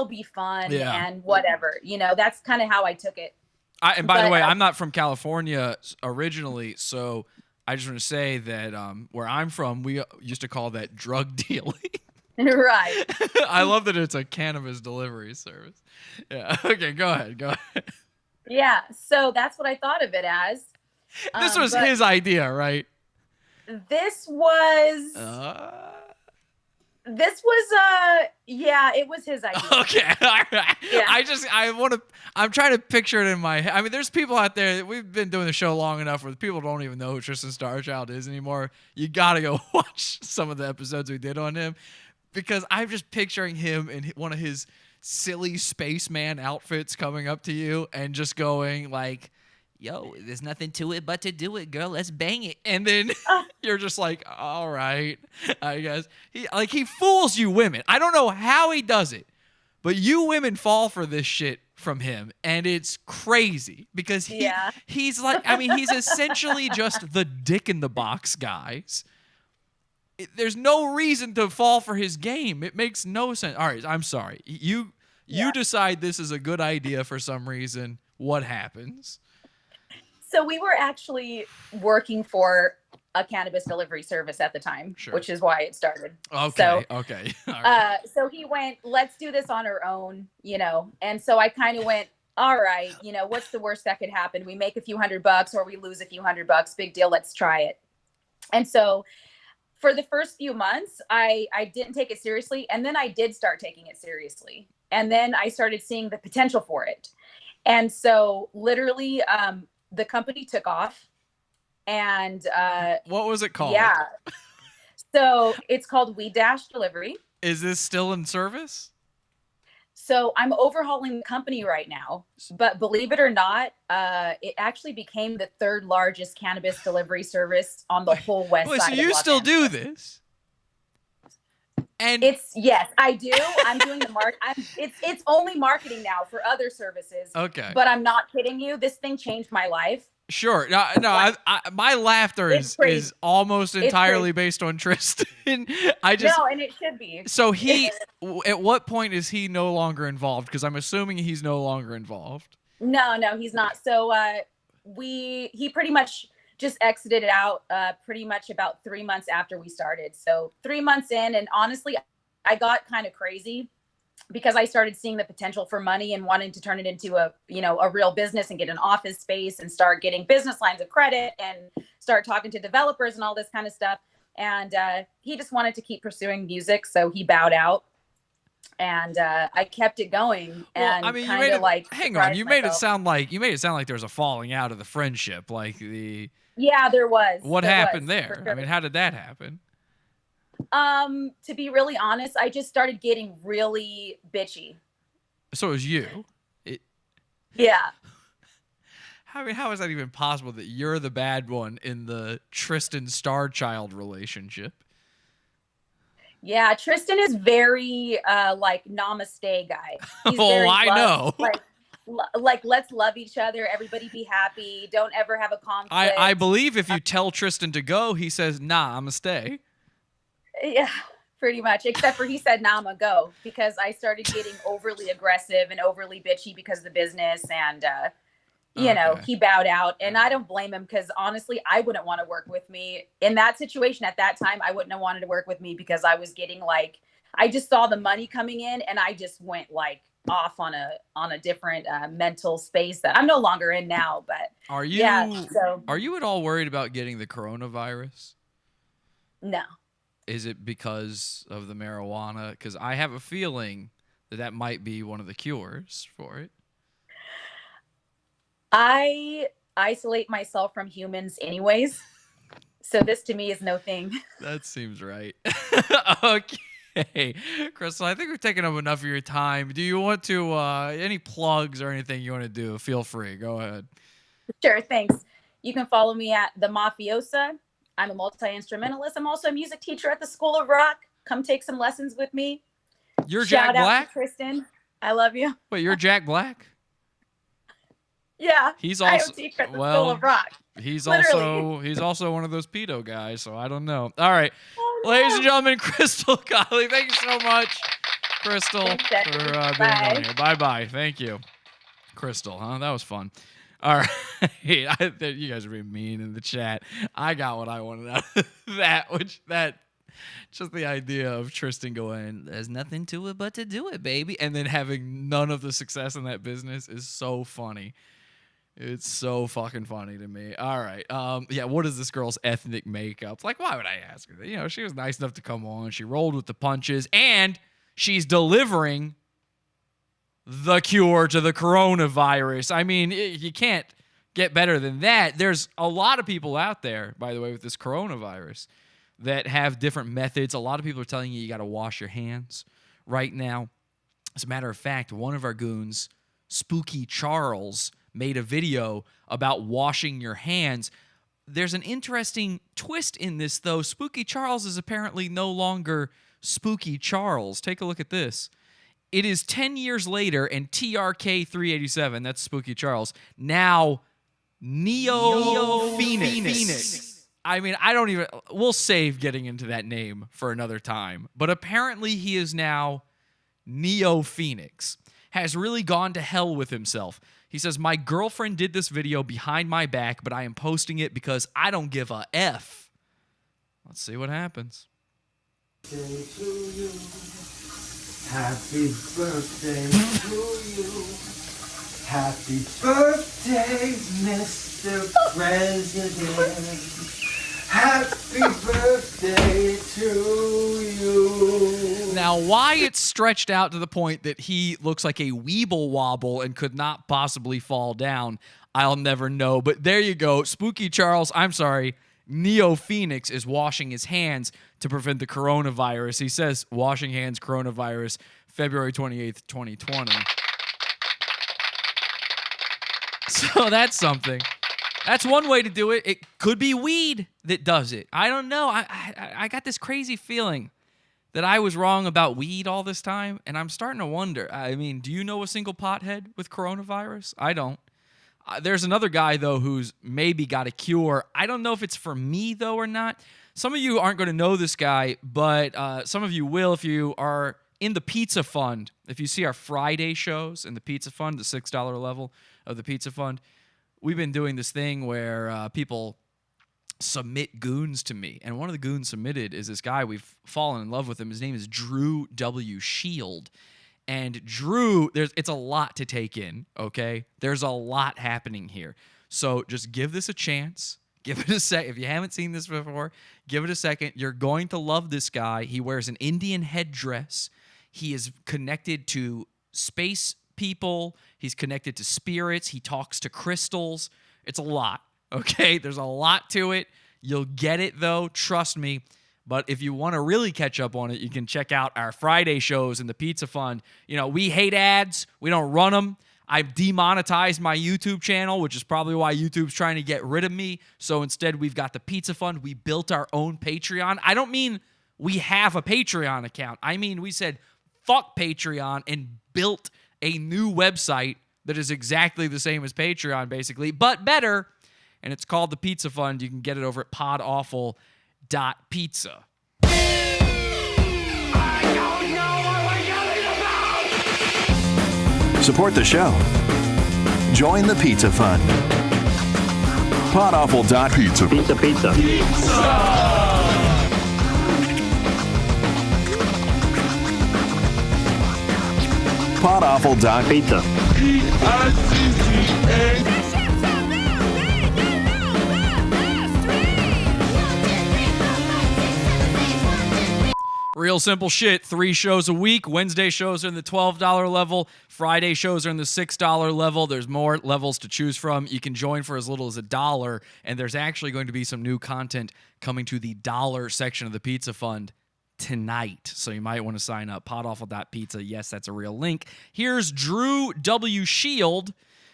be fun and whatever, that's kind of how I took it. And by the way, I'm not from California originally, so I just want to say that where I'm from, we used to call that drug dealing. Right. I love that it's a cannabis delivery service. Yeah. Okay, go ahead. Yeah. So that's what I thought of it as. This was but his idea, right? This was. It was his idea. Okay, all right. Yeah. I'm trying to picture it in my head. I mean, there's people out there, we've been doing the show long enough where people don't even know who Tristan Starchild is anymore. You gotta go watch some of the episodes we did on him, because I'm just picturing him in one of his silly spaceman outfits coming up to you and just going like, yo, there's nothing to it but to do it, girl. Let's bang it. And then you're just like, all right, I guess. He fools you women. I don't know how he does it, But you women fall for this shit from him, and it's crazy because he's like, I mean, he's essentially just the dick in the box, guys. There's no reason to fall for his game. It makes no sense. All right, I'm sorry. You decide this is a good idea for some reason. What happens? So we were actually working for a cannabis delivery service at the time, which is why it started. Okay. So, okay. Right. So he went, let's do this on our own, And so I kind of went, all right, what's the worst that could happen? We make a few $100 or we lose a few $100. Big deal. Let's try it. And so for the first few months, I didn't take it seriously. And then I did start taking it seriously. And then I started seeing the potential for it. And so literally the company took off. And what was it called? Yeah. So it's called We Dash Delivery. Is this still in service? So I'm overhauling the company right now, but believe it or not, it actually became the third largest cannabis delivery service on the whole west side. So you still do this? And yes, I do. I'm doing the it's only marketing now for other services. Okay. But I'm not kidding you. This thing changed my life. Sure. No, my laughter is almost entirely based on Tristan. No, and it should be. So at what point is he no longer involved? Because I'm assuming he's no longer involved. No, he's not. So he pretty much just exited it out pretty much about 3 months after we started. So 3 months in, and honestly, I got kind of crazy because I started seeing the potential for money and wanting to turn it into a real business and get an office space and start getting business lines of credit and start talking to developers and all this kind of stuff. And he just wanted to keep pursuing music. So he bowed out and I kept it going. And I mean, hang on, you made it sound like there was a falling out of the friendship. Yeah, there was. What happened there? Sure. I mean, how did that happen? To be really honest, I just started getting really bitchy. So it was you? Yeah. I mean, how is that even possible that you're the bad one in the Tristan Starchild relationship? Yeah, Tristan is very namaste guy. He's I know. Like let's love each other, everybody be happy, don't ever have a conflict. I believe if you tell Tristan to go, he says, nah, I'm gonna stay. Yeah, pretty much. Except for he said, nah, I'm gonna go, because I started getting overly aggressive and overly bitchy because of the business. And, he bowed out. And I don't blame him, because honestly, I wouldn't want to work with me. In that situation at that time, I wouldn't have wanted to work with me because I was getting I just saw the money coming in and I just went off on a different mental space that I'm no longer in now. But are you at all worried about getting the coronavirus? No. Is it because of the marijuana? Because I have a feeling that might be one of the cures for it. I isolate myself from humans anyways. So this to me is no thing. That seems right. Okay. Crystal, I think we've taken up enough of your time. Do you want to, any plugs or anything you want to do? Feel free. Go ahead. Sure. Thanks. You can follow me at The Mafiosa. I'm a multi-instrumentalist. I'm also a music teacher at the School of Rock. Come take some lessons with me. You're Jack Black? Shout out to Tristan. I love you. Wait, you're Jack Black? Yeah. He's also a teacher at the School of Rock. He's also one of those pedo guys, so I don't know. All right. Ladies and gentlemen, Crystal Colley, thank you so much, Crystal, for being on here. Bye-bye. Thank you. Crystal, huh? That was fun. All right. You guys are being mean in the chat. I got what I wanted out of that, just the idea of Tristan going, there's nothing to it but to do it, baby. And then having none of the success in that business is so funny. It's so fucking funny to me. All right. What is this girl's ethnic makeup? Why would I ask her? She was nice enough to come on. She rolled with the punches, and she's delivering the cure to the coronavirus. I mean, you can't get better than that. There's a lot of people out there, by the way, with this coronavirus that have different methods. A lot of people are telling you got to wash your hands right now. As a matter of fact, one of our goons, Spooky Charles, made a video about washing your hands. There's an interesting twist in this, though. Spooky Charles is apparently no longer Spooky Charles. Take a look at this. it is 10 years later, and TRK387, that's Spooky Charles, now Neo Phoenix. I mean, we'll save getting into that name for another time. But apparently he is now Neo Phoenix. Has really gone to hell with himself. He says, my girlfriend did this video behind my back, but I am posting it because I don't give a F. Let's see what happens. Happy birthday to you. Happy birthday, Mr. President. Happy birthday to you. Now, why it's stretched out to the point that he looks like a weeble wobble and could not possibly fall down, I'll never know. But there you go. Spooky Charles, I'm sorry, Neo Phoenix is washing his hands to prevent the coronavirus. He says, washing hands, coronavirus, February 28th, 2020. So that's something. That's one way to do it. It could be weed that does it. I don't know. I got this crazy feeling that I was wrong about weed all this time, and I'm starting to wonder. I mean, do you know a single pothead with coronavirus? I don't. There's another guy, though, who's maybe got a cure. I don't know if it's for me, though, or not. Some of you aren't going to know this guy, but some of you will if you are in the Pizza Fund. If you see our Friday shows in the Pizza Fund, the $6 level of the Pizza Fund, we've been doing this thing where people submit goons to me. And one of the goons submitted is this guy. We've fallen in love with him. His name is Drew W. Shield. And Drew, it's a lot to take in, okay? There's a lot happening here. So just give this a chance. Give it a sec. If you haven't seen this before, give it a second. You're going to love this guy. He wears an Indian headdress. He is connected to space people. He's connected to spirits. He talks to crystals. It's a lot, okay? There's a lot to it. You'll get it, though. Trust me. But if you want to really catch up on it, you can check out our Friday shows in the Pizza Fund. You know, we hate ads. We don't run them. I've demonetized my YouTube channel, which is probably why YouTube's trying to get rid of me. So instead, we've got the Pizza Fund. We built our own Patreon. I don't mean we have a Patreon account. I mean we said, fuck Patreon, and built a new website that is exactly the same as Patreon, basically, but better. And it's called the Pizza Fund. You can get it over at podawful.pizza. Support the show. Join the Pizza Fund. Podawful.pizza. Pizza. Podawful.pizza. Real simple shit. 3 shows a week. Wednesday shows are in the $12 level. Friday shows are in the $6 level. There's more levels to choose from. You can join for as little as $1, and there's actually going to be some new content coming to the dollar section of the Pizza Fund tonight. So you might want to sign up. Podawful.pizza. Yes, that's a real link. Here's Drew W. Shield.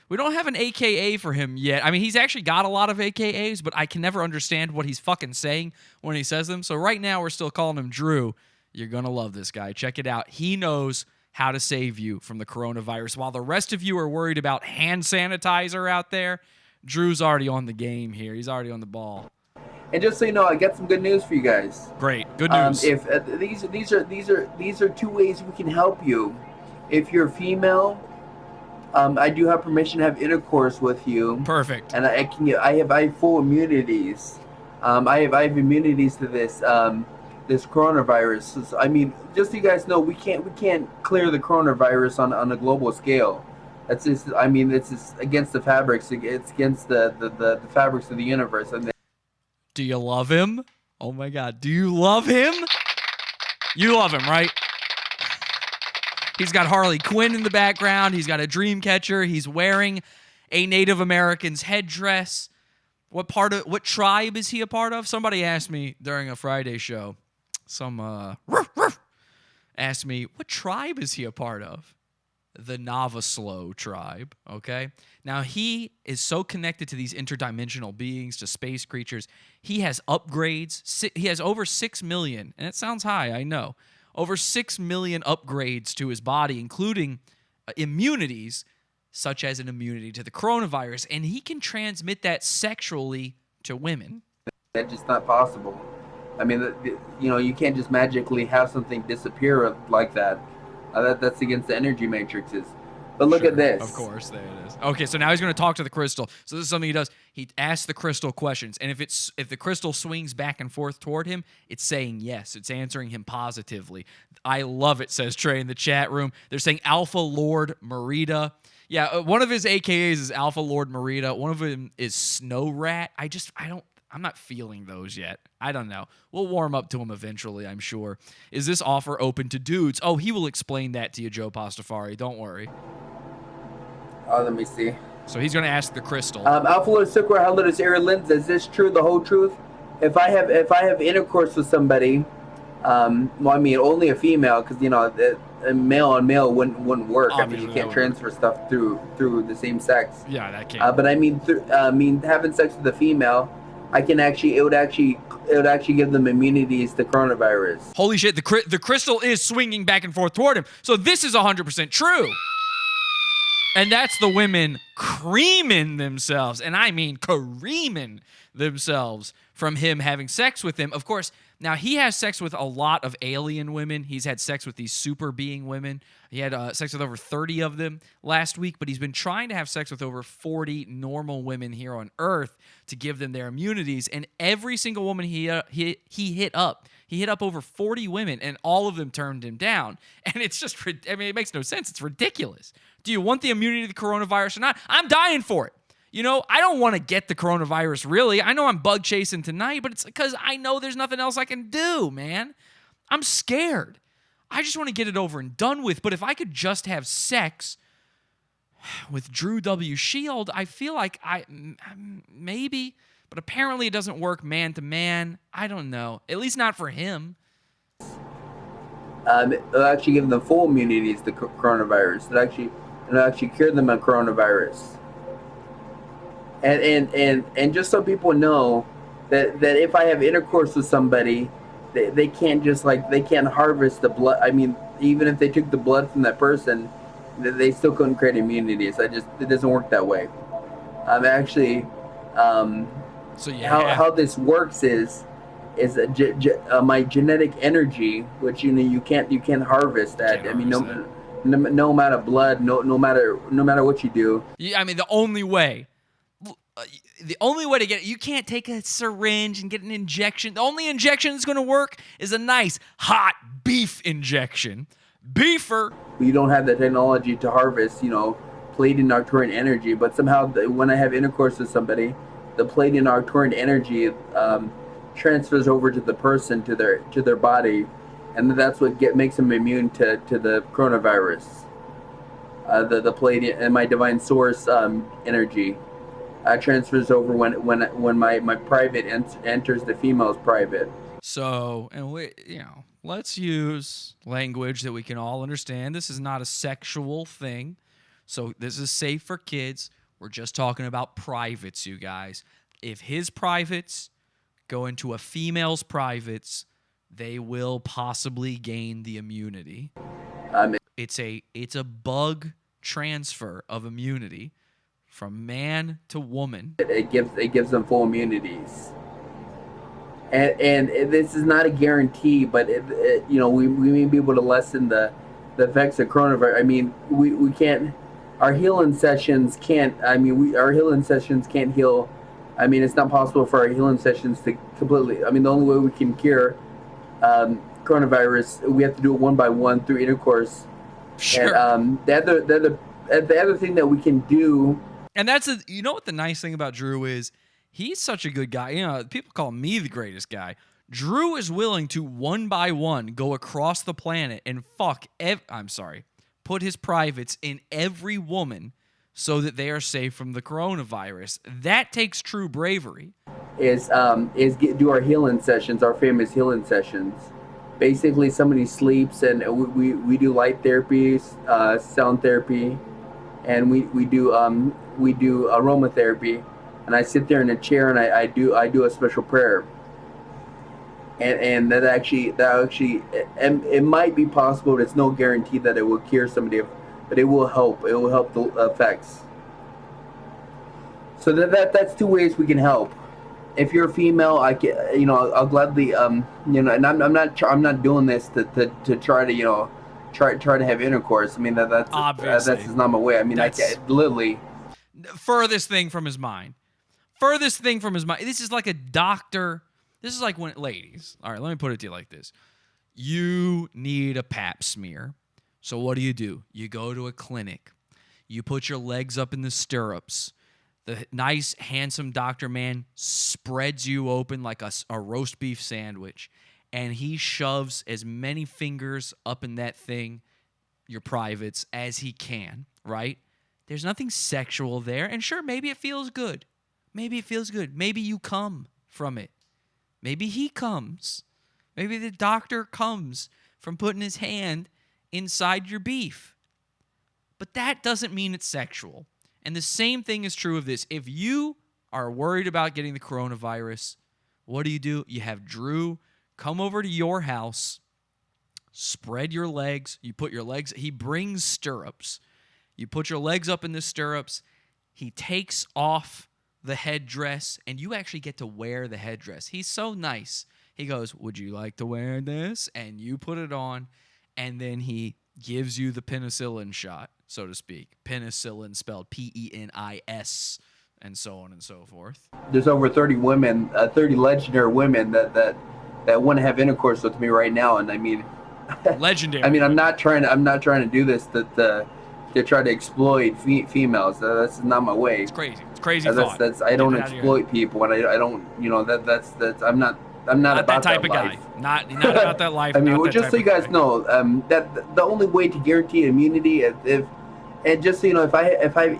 We don't have an AKA for him yet. I mean, he's actually got a lot of AKAs, but I can never understand what he's fucking saying when he says them. So right now, we're still calling him Drew. You're going to love this guy. Check it out. He knows how to save you from the coronavirus. While the rest of you are worried about hand sanitizer out there, Drew's already on the game here. He's already on the ball. And just so you know, I got some good news for you guys. Great. Good news. If these are 2 ways we can help you. If you're female, I do have permission to have intercourse with you. Perfect. And I have full immunities. I have immunities to this coronavirus. I mean, just so you guys know, we can't clear the coronavirus on a global scale. It's just against the fabrics. It's against the fabrics of the universe. And do you love him? Oh my God. Do you love him? You love him, right? He's got Harley Quinn in the background. He's got a dream catcher. He's wearing a Native American's headdress. What tribe is he a part of? Somebody asked me during a Friday show. Asked me, what tribe is he a part of? The Navaslo tribe, okay? Now, he is so connected to these interdimensional beings, to space creatures. He has upgrades. He has over 6 million, and it sounds high, I know. over 6 million upgrades to his body, including immunities, such as an immunity to the coronavirus, and he can transmit that sexually to women. That's just not possible. I mean, you can't just magically have something disappear like that. That's against the energy matrices. But look at this. Of course, there it is. Okay, so now he's going to talk to the crystal. So this is something he does. He asks the crystal questions, and if the crystal swings back and forth toward him, it's saying yes. It's answering him positively. I love it, says Trey in the chat room. They're saying Alpha Lord Merida. Yeah, one of his AKAs is Alpha Lord Merida. One of them is Snow Rat. I'm not feeling those yet. I don't know. We'll warm up to him eventually, I'm sure. Is this offer open to dudes? Oh, he will explain that to you, Joe Pastafari. Don't worry. Oh, let me see. So he's going to ask the crystal. Alpha Lord Sukra, hello, this Aaron Lynn. Is this true, the whole truth? If I have intercourse with somebody, only a female, because a male on male wouldn't work. Obviously, I mean, you can't transfer stuff through the same sex. Yeah, that can't. But I mean, having sex with a female, it would actually give them immunities to coronavirus. Holy shit! The crystal is swinging back and forth toward him. So this is 100% true. And that's the women creaming themselves, and I mean creaming themselves from him having sex with them. Of course, now he has sex with a lot of alien women. He's had sex with these super being women. He had sex with over 30 of them last week, but he's been trying to have sex with over 40 normal women here on Earth to give them their immunities. And every single woman he hit up, he hit up over 40 women, and all of them turned him down. And it's just, it makes no sense. It's ridiculous. Do you want the immunity to the coronavirus or not? I'm dying for it. I don't want to get the coronavirus, really. I know I'm bug chasing tonight, but it's because I know there's nothing else I can do, man. I'm scared. I just want to get it over and done with. But if I could just have sex with Drew W. Shield, I feel like maybe. But apparently it doesn't work man to man. I don't know. At least not for him. It'll actually give them full immunities to coronavirus. It'll actually cure them of coronavirus. And just so people know that if I have intercourse with somebody, they can't they can't harvest the blood. I mean, even if they took the blood from that person, they still couldn't create immunities. It doesn't work that way. How this works is my genetic energy, which you can't harvest that. No amount of blood, no matter what you do. Yeah, I mean, the only way to get it, you can't take a syringe and get an injection. The only injection that's going to work is a nice hot beef injection. Beefer. We don't have the technology to harvest, Pleiadian Arcturian energy, but somehow when I have intercourse with somebody, the Pleiadian Arcturian energy transfers over to the person, to their body, and that's what makes them immune to the coronavirus. The Pleiadian and my divine source energy transfers over when my private enters the female's private. So, and let's use language that we can all understand. This is not a sexual thing, so this is safe for kids. We're just talking about privates, you guys. If his privates go into a female's privates, they will possibly gain the immunity. It's a bug transfer of immunity from man to woman. It gives them full immunities. And this is not a guarantee, but we may be able to lessen the effects of coronavirus. I mean, we can't. Our healing sessions can't. Our healing sessions can't heal. I mean, it's not possible for our healing sessions to completely. I mean, the only way we can cure coronavirus, we have to do it one by one through intercourse. Sure. And the other thing that we can do. And that's what the nice thing about Drew is, he's such a good guy. People call me the greatest guy. Drew is willing to one by one go across the planet and put his privates in every woman so that they are safe from the coronavirus. That takes true bravery. Do our healing sessions, our famous healing sessions. Basically, somebody sleeps and we do light therapy, sound therapy, and we do aromatherapy. And I sit there in a chair and I do a special prayer. and and it might be possible, but it's no guarantee that it will cure somebody, but it will help. It will help the effects. So that's two ways we can help. If you're a female, I can, I'll gladly, and I'm not doing this to try to, try to have intercourse. I mean, that's obviously that's not my way. I mean, I literally furthest thing from his mind. Furthest thing from his mind. This is like a doctor. This is like when, ladies, all right, let me put it to you like this. You need a pap smear. So what do? You go to a clinic. You put your legs up in the stirrups. The nice, handsome doctor man spreads you open like a roast beef sandwich, and he shoves as many fingers up in that thing, your privates, as he can, right? There's nothing sexual there, and sure, maybe it feels good. Maybe it feels good. Maybe you come from it. Maybe he comes. Maybe the doctor comes from putting his hand inside your beef. But that doesn't mean it's sexual. And the same thing is true of this. If you are worried about getting the coronavirus, what do? You have Drew come over to your house, spread your legs. You put your legs, he brings stirrups. You put your legs up in the stirrups. He takes off the headdress, and you actually get to wear the headdress. He's so nice. He goes, would you like to wear this? And you put it on, and then he gives you the penicillin shot, so to speak. Penicillin spelled Penis, and so on and so forth. There's over 30 women, 30 legendary women that want to have intercourse with me right now, and I mean, legendary. I mean, I'm not trying to do this to try to exploit females. That's not my way. It's crazy. It's crazy thought. I don't exploit people, and I don't, that's I'm not about that type that of life. guy. Not about that life. I mean, well, just so you guys know, that the only way to guarantee immunity if I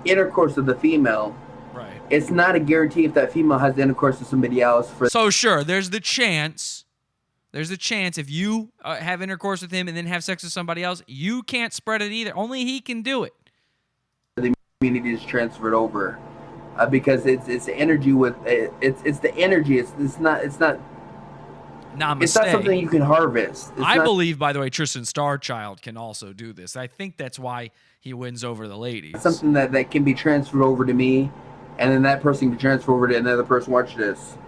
intercourse with a female, right? It's not a guarantee if that female has intercourse with somebody else. So sure, there's the chance. There's a chance if you have intercourse with him and then have sex with somebody else, you can't spread it either. Only he can do it. The immunity is transferred over. Because it's the energy with it's the energy. It's not Namaste. It's not something you can harvest. I believe, by the way, Tristan Starchild can also do this. I think that's why he wins over the ladies. It's something that can be transferred over to me, and then that person can transfer over to another person. Watch this.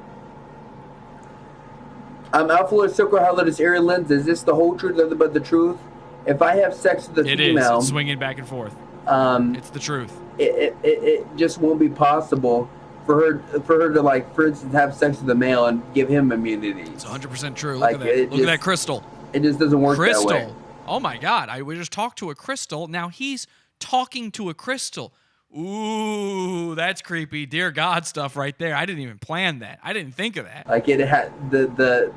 Alpha Circle Halidus Area Lens. Is this the whole truth, nothing but the truth? If I have sex with a female, it's swinging back and forth. It's the truth. It just won't be possible for her to, like, for instance, have sex with a male and give him immunity. It's 100% true. Look at that. Look at that crystal. It just doesn't work that way. Oh my God! We just talked to a crystal. Now he's talking to a crystal. Ooh, that's creepy. Dear God stuff right there. I didn't even plan that. I didn't think of that. Like, it had the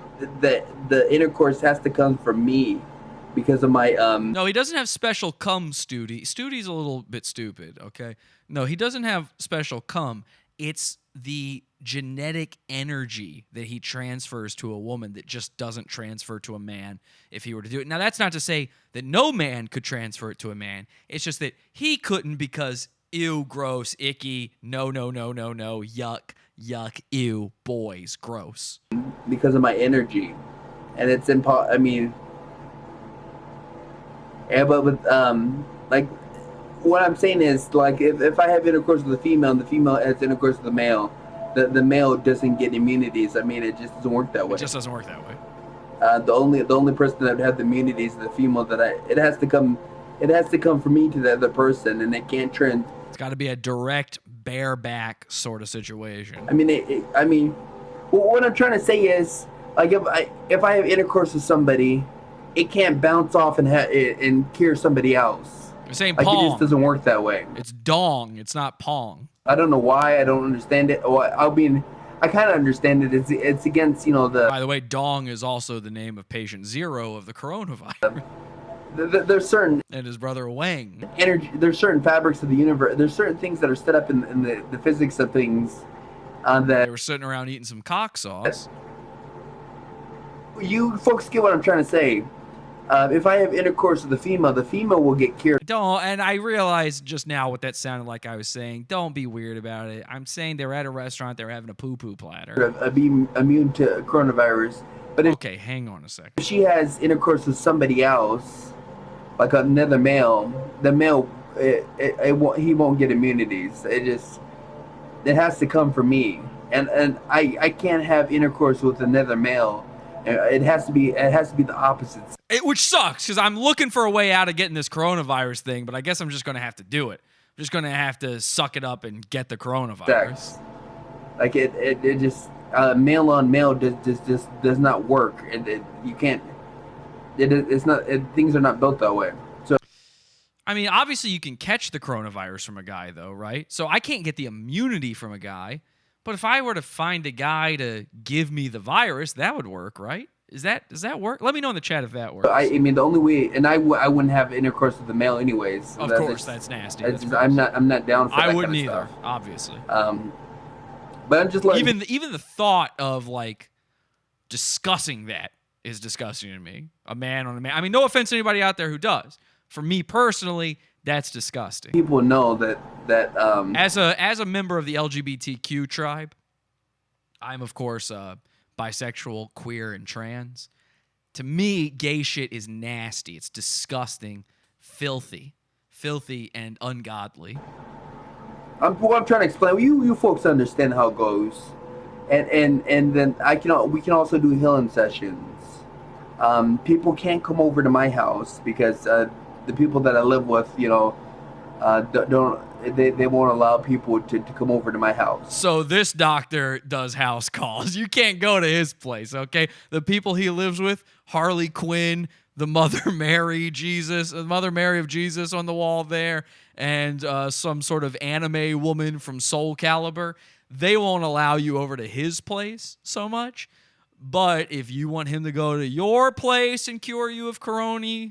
intercourse has to come from me. Because of my No, he doesn't have special cum, Studi. Studi's a little bit stupid, okay? No, he doesn't have special cum. It's the genetic energy that he transfers to a woman that just doesn't transfer to a man if he were to do it. Now, that's not to say that no man could transfer it to a man. It's just that he couldn't because ew, gross, icky, no, yuck, ew, boys, gross. Because of my energy. And it's I mean... Yeah, but with like, what I'm saying is, like, if I have intercourse with a female and the female has intercourse with the male, the male doesn't get immunities. I mean, it just doesn't work that way. It just doesn't work that way. The only person that would have the immunities is the female. It has to come from me to the other person, and it can't trend. It's got to be a direct bareback sort of situation. I mean, what I'm trying to say is, like, if I have intercourse with somebody, it can't bounce off and cure somebody else. You're saying like, pong. It just doesn't work that way. It's dong. It's not pong. I don't know why. I don't understand it. I mean, I kind of understand it. It's against, the... By the way, dong is also the name of patient 0 of the coronavirus. There's certain... And his brother Wang. Energy. There's certain fabrics of the universe. There's certain things that are set up in the physics of things that... They were sitting around eating some cock sauce. You folks get what I'm trying to say. If I have intercourse with the female will get cured. Don't, and I realized just now what that sounded like I was saying. Don't be weird about it. I'm saying they were at a restaurant, they were having a poo-poo platter. Be immune to coronavirus. But okay, hang on a second. If she has intercourse with somebody else, like another male, the male, he won't get immunities. It has to come from me, and I can't have intercourse with another male. It has to be the opposites. Which sucks because I'm looking for a way out of getting this coronavirus thing, but I guess I'm just going to have to do it. I'm just going to have to suck it up and get the coronavirus. Sex. Like it just male on male just does not work. You can't. It's not. Things are not built that way. So. I mean, obviously you can catch the coronavirus from a guy, though, right? So I can't get the immunity from a guy. But if I were to find a guy to give me the virus, that would work, right? Does that work? Let me know in the chat if that works. I mean, the only way, and I wouldn't have intercourse with the male anyways. So of course, that's nasty. I'm not down for that. I wouldn't kind of either, stuff. obviously. But I'm just like even the thought of like discussing that is disgusting to me. A man on a man. I mean, no offense to anybody out there who does. For me personally, that's disgusting. People know that as a member of the LGBTQ tribe, I'm of course bisexual, queer, and trans. To me, gay shit is nasty. It's disgusting, filthy, and ungodly. What I'm trying to explain, you folks understand how it goes, and then we can also do healing sessions. People can't come over to my house because the people that I live with, they won't allow people to come over to my house. So this doctor does house calls. You can't go to his place, okay? The people he lives with, Harley Quinn, the Mother Mary of Jesus on the wall there, and some sort of anime woman from Soul Calibur, they won't allow you over to his place so much. But if you want him to go to your place and cure you of corona...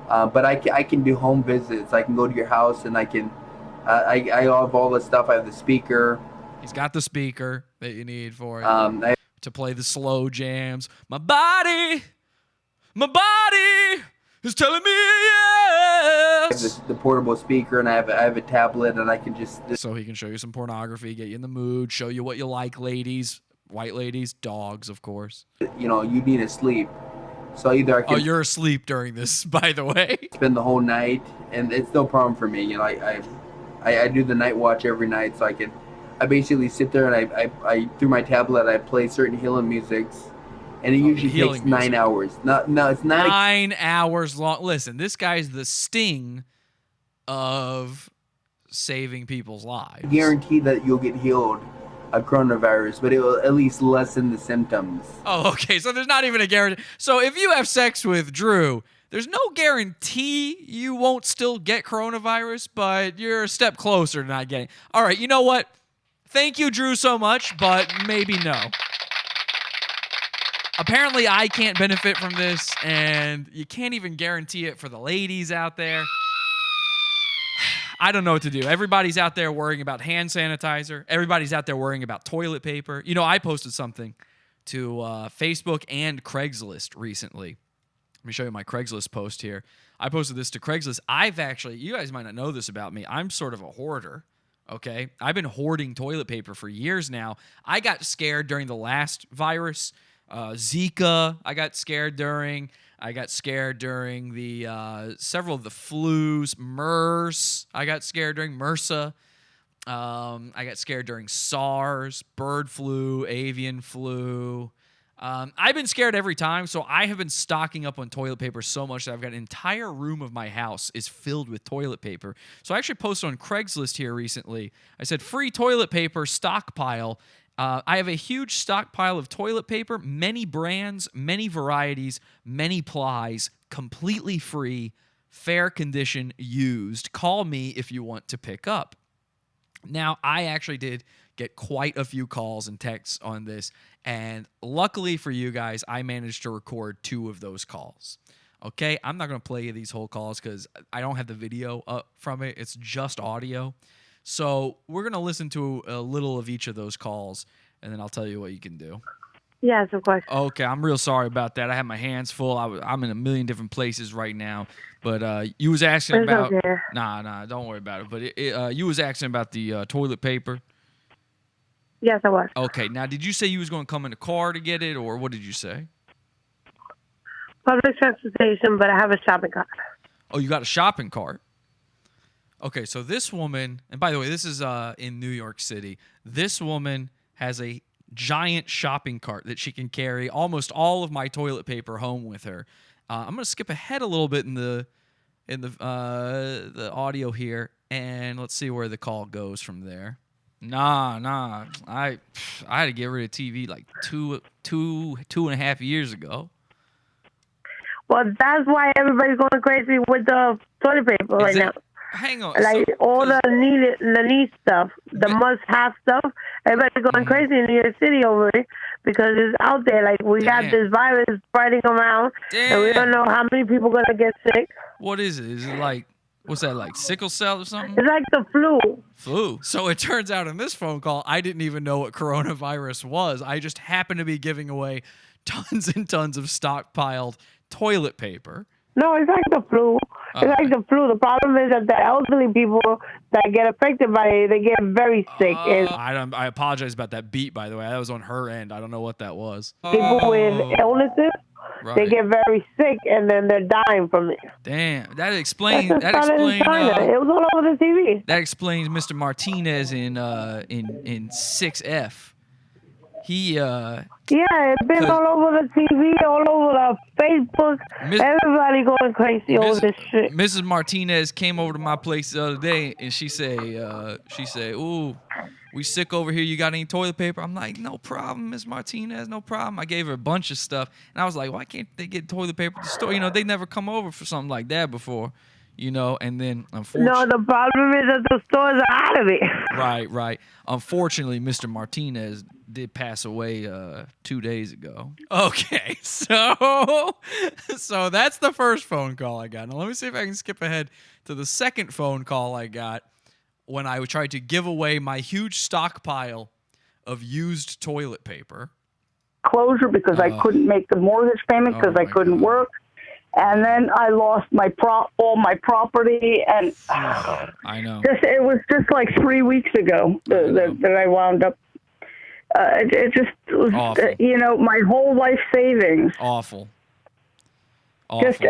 But I can do home visits. I can go to your house and I can... I have all the stuff. I have the speaker. He's got the speaker that you need for it to play the slow jams. My body is telling me yes. I have the portable speaker, and I have a tablet, and I can just... So he can show you some pornography, get you in the mood, show you what you like, ladies, white ladies, dogs, of course. You need to sleep. So either I can... Oh, you're asleep during this, by the way. Spend the whole night, and it's no problem for me. I do the night watch every night, so I basically sit there and I through my tablet I play certain healing musics, and it usually takes 9 hours. No, it's not 9 hours long. Listen, this guy's the Sting of saving people's lives. I guarantee that you'll get healed of coronavirus, but it will at least lessen the symptoms. Oh, okay. So there's not even a guarantee. So if you have sex with Drew, there's no guarantee you won't still get coronavirus, but you're a step closer to not getting. All right, you know what? Thank you, Drew, so much, but maybe no. Apparently, I can't benefit from this, and you can't even guarantee it for the ladies out there. I don't know what to do. Everybody's out there worrying about hand sanitizer. Everybody's out there worrying about toilet paper. I posted something to Facebook and Craigslist recently. Let me show you my Craigslist post here. I posted this to Craigslist. You guys might not know this about me. I'm sort of a hoarder, okay? I've been hoarding toilet paper for years now. I got scared during the last virus, Zika. I got scared during the several of the flus, MERS. I got scared during MRSA. I got scared during SARS, bird flu, avian flu. I've been scared every time, so I have been stocking up on toilet paper so much that I've got an entire room of my house is filled with toilet paper. So I actually posted on Craigslist here recently. I said, free toilet paper stockpile. I have a huge stockpile of toilet paper, many brands, many varieties, many plies, completely free, fair condition, used. Call me if you want to pick up. Now, I actually did get quite a few calls and texts on this, and luckily for you guys, I managed to record 2 of those calls. Okay, I'm not going to play you these whole calls because I don't have the video up from it. It's just audio. So we're going to listen to a little of each of those calls, and then I'll tell you what you can do. Yes, of course. Okay, I'm real sorry about that. I had my hands full. I'm in a million different places right now. But you was asking It's about. okay. Nah, don't worry about it. But you was asking about the toilet paper. Yes, I was. Okay, now did you say you was going to come in a car to get it, or what did you say? Public transportation, but I have a shopping cart. Oh, you got a shopping cart. Okay, so this woman, and by the way, this is in New York City. This woman has a giant shopping cart that she can carry almost all of my toilet paper home with her. I'm gonna skip ahead a little bit in the audio here, and let's see where the call goes from there. Nah. I had to get rid of TV like two and a half years ago. Well, that's why everybody's going crazy with the toilet paper right now. Hang on. Like all the need stuff, the must-have stuff. Everybody's going crazy in New York City over it because it's out there. Like we got this virus spreading around, and we don't know how many people are gonna get sick. What is it? Is it like what's that? Like sickle cell or something? It's like the flu. Flu. So it turns out in this phone call, I didn't even know what coronavirus was. I just happened to be giving away tons and tons of stockpiled toilet paper. No, it's like the flu. It's like the flu. The problem is that the elderly people that get affected by it, they get very sick. I apologize about that beat, by the way. That was on her end. I don't know what that was. People with illnesses, they get very sick, and then they're dying from it. Damn, that explains. It was all over the TV. That explains Mr. Martinez in 6F. Yeah, it's been all over the TV, all over the Facebook. Everybody going crazy over this shit. Mrs. Martinez came over to my place the other day, and she say, "Ooh, we sick over here. You got any toilet paper?" I'm like, "No problem, Miss Martinez, no problem." I gave her a bunch of stuff, and I was like, "Why can't they get toilet paper at the store? You know, they never come over for something like that before." You know, and then unfortunately... No, the problem is that the stores are out of it. Right. Unfortunately, Mr. Martinez did pass away 2 days ago. Okay, so that's the first phone call I got. Now, let me see if I can skip ahead to the second phone call I got when I tried to give away my huge stockpile of used toilet paper. Closure because I couldn't make the mortgage payment because I couldn't work. And then I lost all my property, and I know. It was just like 3 weeks ago that I wound up. It just was, my whole life savings. Awful. Just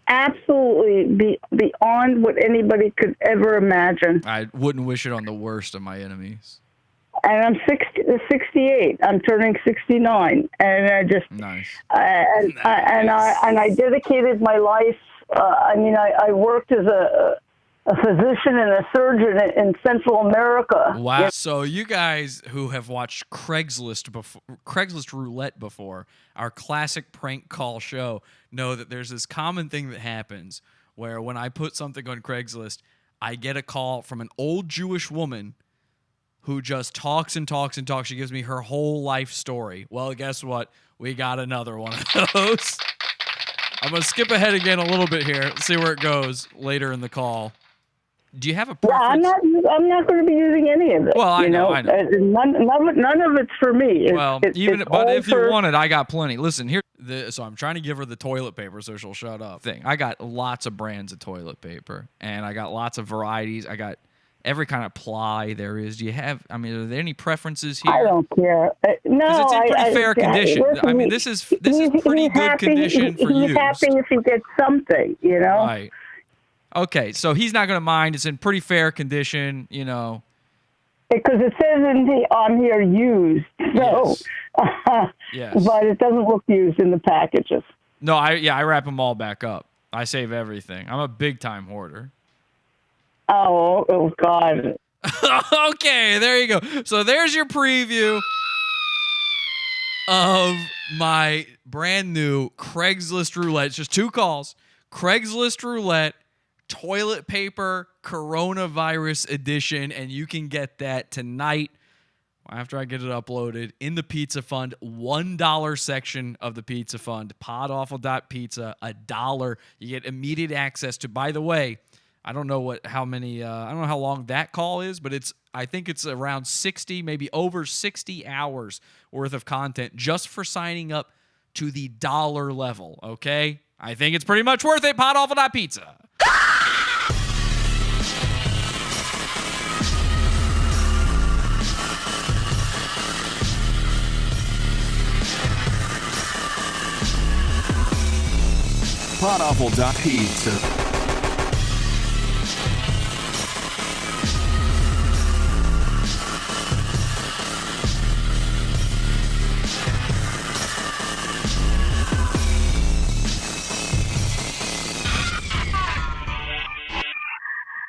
absolutely beyond what anybody could ever imagine. I wouldn't wish it on the worst of my enemies. And I'm 68. I'm turning 69, and I just nice. I dedicated my life. I worked as a physician and a surgeon in Central America. Wow! So you guys who have watched Craigslist Roulette before, our classic prank call show, know that there's this common thing that happens where when I put something on Craigslist, I get a call from an old Jewish woman who just talks and talks and talks. She gives me her whole life story. Well, guess what? We got another one of those. I'm going to skip ahead again a little bit here, see where it goes later in the call. Do you have a preference? Yeah, I'm not going to be using any of it. Well, I know. None of it's for me. But if you want it, I got plenty. Listen, here. So I'm trying to give her the toilet paper so she'll shut up. I got lots of brands of toilet paper, and I got lots of varieties. I got every kind of ply there is. Do you have? I mean, are there any preferences here? I don't care. No, it's in pretty fair condition. Listen, I mean, this is pretty good condition for He's use. happy if he gets something, Right. Okay, so he's not going to mind. It's in pretty fair condition, Because it says on here used. So, yes. But it doesn't look used in the packages. No, I wrap them all back up. I save everything. I'm a big time hoarder. Oh God. Okay, there you go. So there's your preview of my brand new Craigslist Roulette. It's just 2 calls. Craigslist Roulette, toilet paper, coronavirus edition, and you can get that tonight after I get it uploaded in the Pizza Fund, $1 section of the Pizza Fund, podawful.pizza, $1. You get immediate access to, by the way, I don't know how many. I don't know how long that call is, but I think it's around 60, maybe over 60 hours worth of content just for signing up to the dollar level. Okay, I think it's pretty much worth it. Podawful.pizza. Podawful.pizza.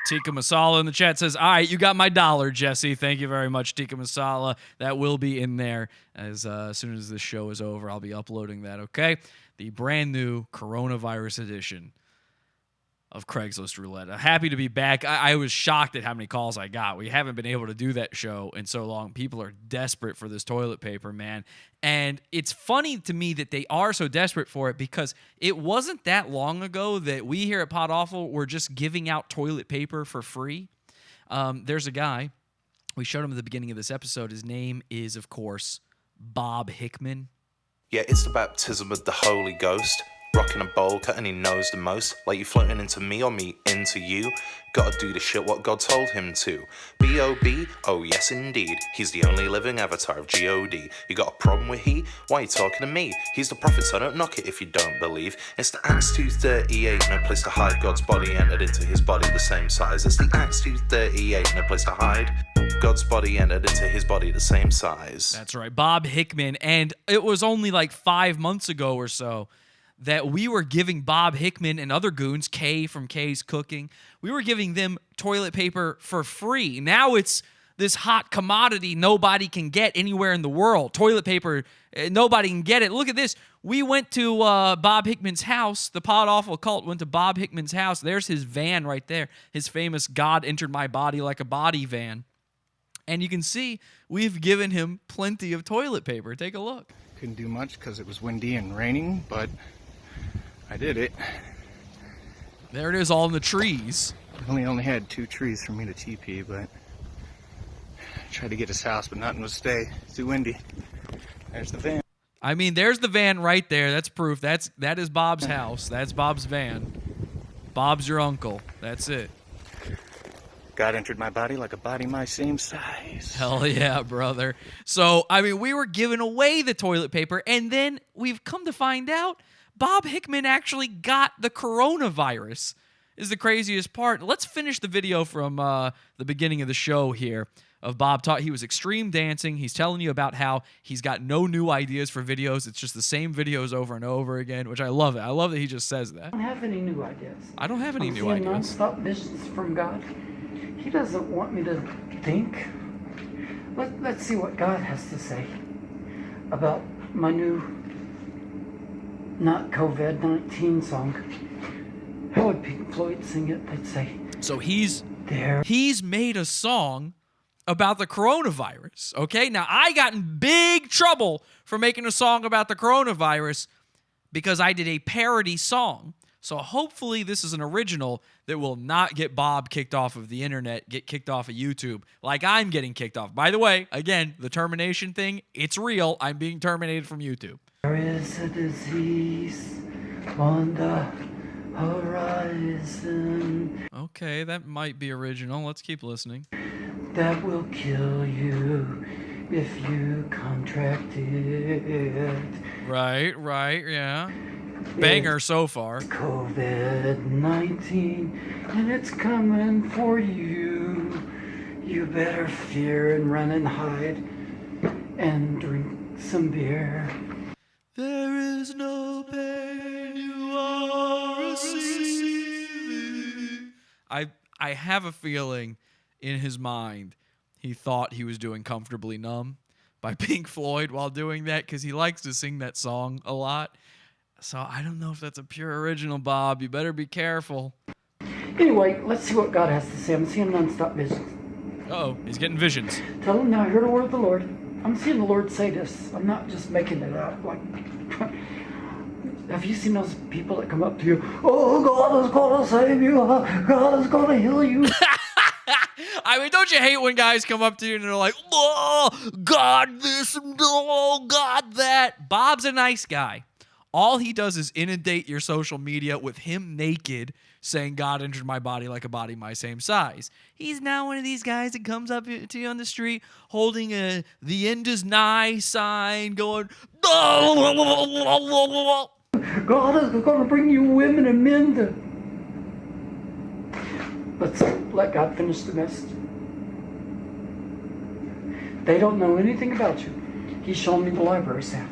Tikka Masala in the chat says, all right, you got my $1, Jesse. Thank you very much, Tikka Masala. That will be in there as soon as this show is over. I'll be uploading that, okay? The brand new coronavirus edition of Craigslist Roulette. Happy to be back. I was shocked at how many calls I got. We haven't been able to do that show in so long. People are desperate for this toilet paper, man. And it's funny to me that they are so desperate for it because it wasn't that long ago that we here at Pod Awful were just giving out toilet paper for free. There's a guy. We showed him at the beginning of this episode. His name is, of course, Bob Hickman. Yeah, it's the baptism of the Holy Ghost. Rocking a bowl cut and he knows the most. Like you floating into me or me into you. Gotta do the shit what God told him to. B.O.B. Oh yes indeed. He's the only living avatar of G.O.D. You got a problem with he? Why are you talking to me? He's the prophet, so don't knock it if you don't believe. It's the Acts 2:38. No place to hide. God's body entered into his body the same size. It's the Acts 2:38. No place to hide. God's body entered into his body the same size. That's right, Bob Hickman. And it was only like 5 months ago or so that we were giving Bob Hickman and other goons, Kay from Kay's Cooking, we were giving them toilet paper for free. Now it's this hot commodity nobody can get anywhere in the world. Toilet paper, nobody can get it. Look at this. We went to Bob Hickman's house. The Pod Awful cult went to Bob Hickman's house. There's his van right there, his famous God entered my body like a body van. And you can see we've given him plenty of toilet paper. Take a look. Couldn't do much because it was windy and raining, but I did it. There it is, all in the trees. I only had 2 trees for me to TP, but I tried to get his house, but nothing would stay. It's too windy. There's the van. I mean, there's the van right there. That's proof. That is Bob's house. That's Bob's van. Bob's your uncle. That's it. God entered my body like a body my same size. Hell yeah, brother. So, I mean, we were giving away the toilet paper, and then we've come to find out Bob Hickman actually got the coronavirus, is the craziest part. Let's finish the video from the beginning of the show here of Bob talk. He was extreme dancing. He's telling you about how he's got no new ideas for videos. It's just the same videos over and over again, which I love it. I love that he just says that. I don't have any new ideas. I don't have any new I'm seeing ideas. nonstop visions from God. He doesn't want me to think. Let's see what God has to say about my new not COVID-19 song. How would Pink Floyd sing it? They'd say, so he's there. He's made a song about the coronavirus, okay? Now, I got in big trouble for making a song about the coronavirus because I did a parody song. So hopefully this is an original that will not get Bob kicked off of the internet, get kicked off of YouTube, like I'm getting kicked off. By the way, again, the termination thing, it's real. I'm being terminated from YouTube. There is a disease on the horizon. Okay, that might be original. Let's keep listening. That will kill you if you contract it. Right, yeah. Banger so far. COVID-19, and it's coming for you. You better fear and run and hide and drink some beer. There is no pain you are receiving. I have a feeling in his mind he thought he was doing Comfortably Numb by Pink Floyd while doing that because he likes to sing that song a lot. So I don't know if that's a pure original, Bob. You better be careful. Anyway, let's see what God has to say. I'm seeing nonstop visions. Uh-oh, he's getting visions. Tell him now, I heard the word of the Lord. I'm seeing the Lord say this. I'm not just making it up. Like, have you seen those people that come up to you? Oh, God is going to save you. God is going to heal you. I mean, don't you hate when guys come up to you and they're like, oh, God this, oh, God that. Bob's a nice guy. All he does is inundate your social media with him naked saying God entered my body like a body my same size. He's not one of these guys that comes up to you on the street holding a the end is nigh sign going, God is going to bring you women and men to... Let's let God finish the message. They don't know anything about you. He's showing me the library staff.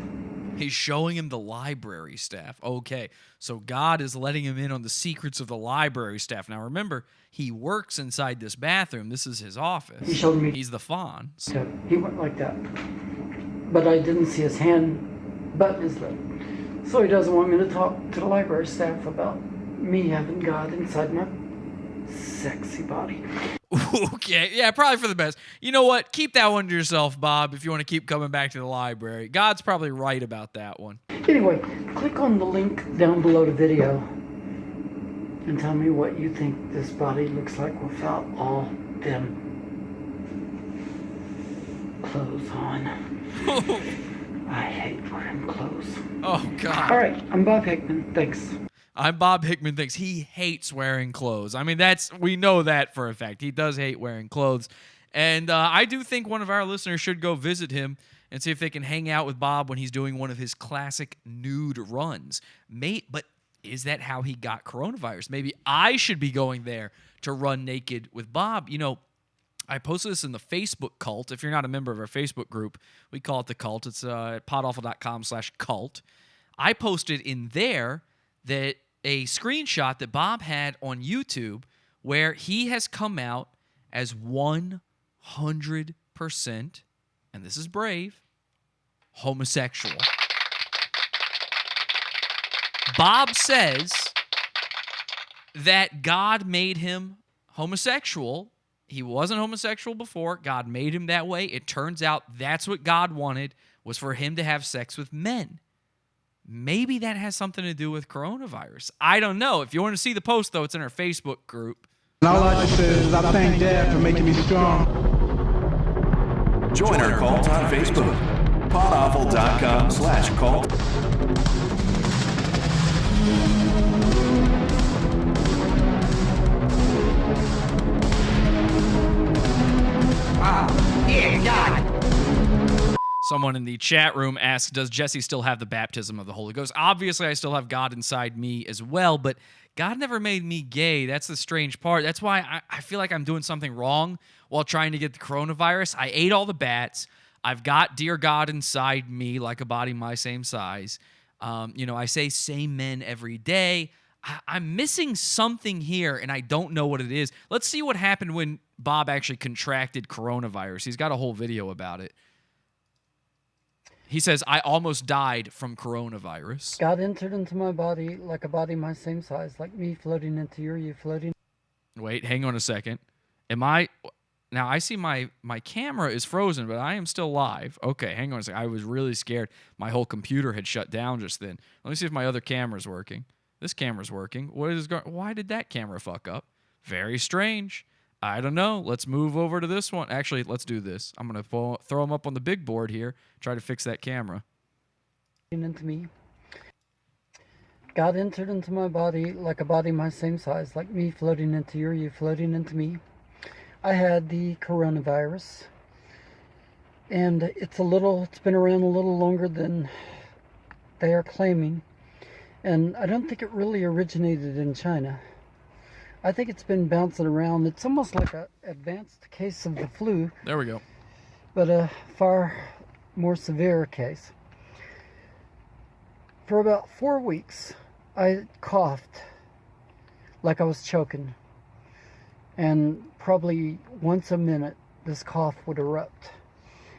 He's showing him the library staff. Okay, so God is letting him in on the secrets of the library staff. Now remember, he works inside this bathroom. This is his office. He showed me. He's the Fonz. Yeah, he went like that. But I didn't see his hand button his lip. So he doesn't want me to talk to the library staff about me having God inside my sexy body. Okay, yeah, probably for the best. You know what? Keep that one to yourself, Bob, if you want to keep coming back to the library. God's probably right about that one. Anyway, click on the link down below the video and tell me what you think this body looks like without all them clothes on. I hate wearing clothes. Oh, God. All right, I'm Bob Hickman. Thanks. I'm Bob Hickman. Thinks he hates wearing clothes. I mean, we know that for a fact. He does hate wearing clothes. And I do think one of our listeners should go visit him and see if they can hang out with Bob when he's doing one of his classic nude runs. But is that how he got coronavirus? Maybe I should be going there to run naked with Bob. You know, I posted this in the Facebook cult. If you're not a member of our Facebook group, we call it the cult. It's at podawful.com/cult. I posted in there that a screenshot that Bob had on YouTube where he has come out as 100%, and this is brave, homosexual. Bob says that God made him homosexual. He wasn't homosexual before. God made him that way. It turns out that's what God wanted, was for him to have sex with men. Maybe that has something to do with coronavirus. I don't know. If you want to see the post, though, it's in our Facebook group. And all I just say is I thank Dad for making me strong. Join our cult on Facebook. podawful.com/cult. Someone in the chat room asks, does Jesse still have the baptism of the Holy Ghost? Obviously, I still have God inside me as well, but God never made me gay. That's the strange part. That's why I feel like I'm doing something wrong while trying to get the coronavirus. I ate all the bats. I've got dear God inside me like a body my same size. I say same men every day. I'm missing something here, and I don't know what it is. Let's see what happened when Bob actually contracted coronavirus. He's got a whole video about it. He says, I almost died from coronavirus. God entered into my body like a body my same size, like me floating into you floating. Wait, hang on a second. Now I see my camera is frozen, but I am still live. Okay, hang on a second. I was really scared. My whole computer had shut down just then. Let me see if my other camera's working. This camera's working. Why did that camera fuck up? Very strange. I don't know. Let's move over to this one. Actually, let's do this. I'm going to throw them up on the big board here, try to fix that camera. Into me. God entered into my body like a body my same size, like me floating into you floating into me. I had the coronavirus, and it's been around a little longer than they are claiming, and I don't think it really originated in China. I think it's been bouncing around. It's almost like an advanced case of the flu. There we go. But a far more severe case. For about 4 weeks, I coughed like I was choking. And probably once a minute, this cough would erupt.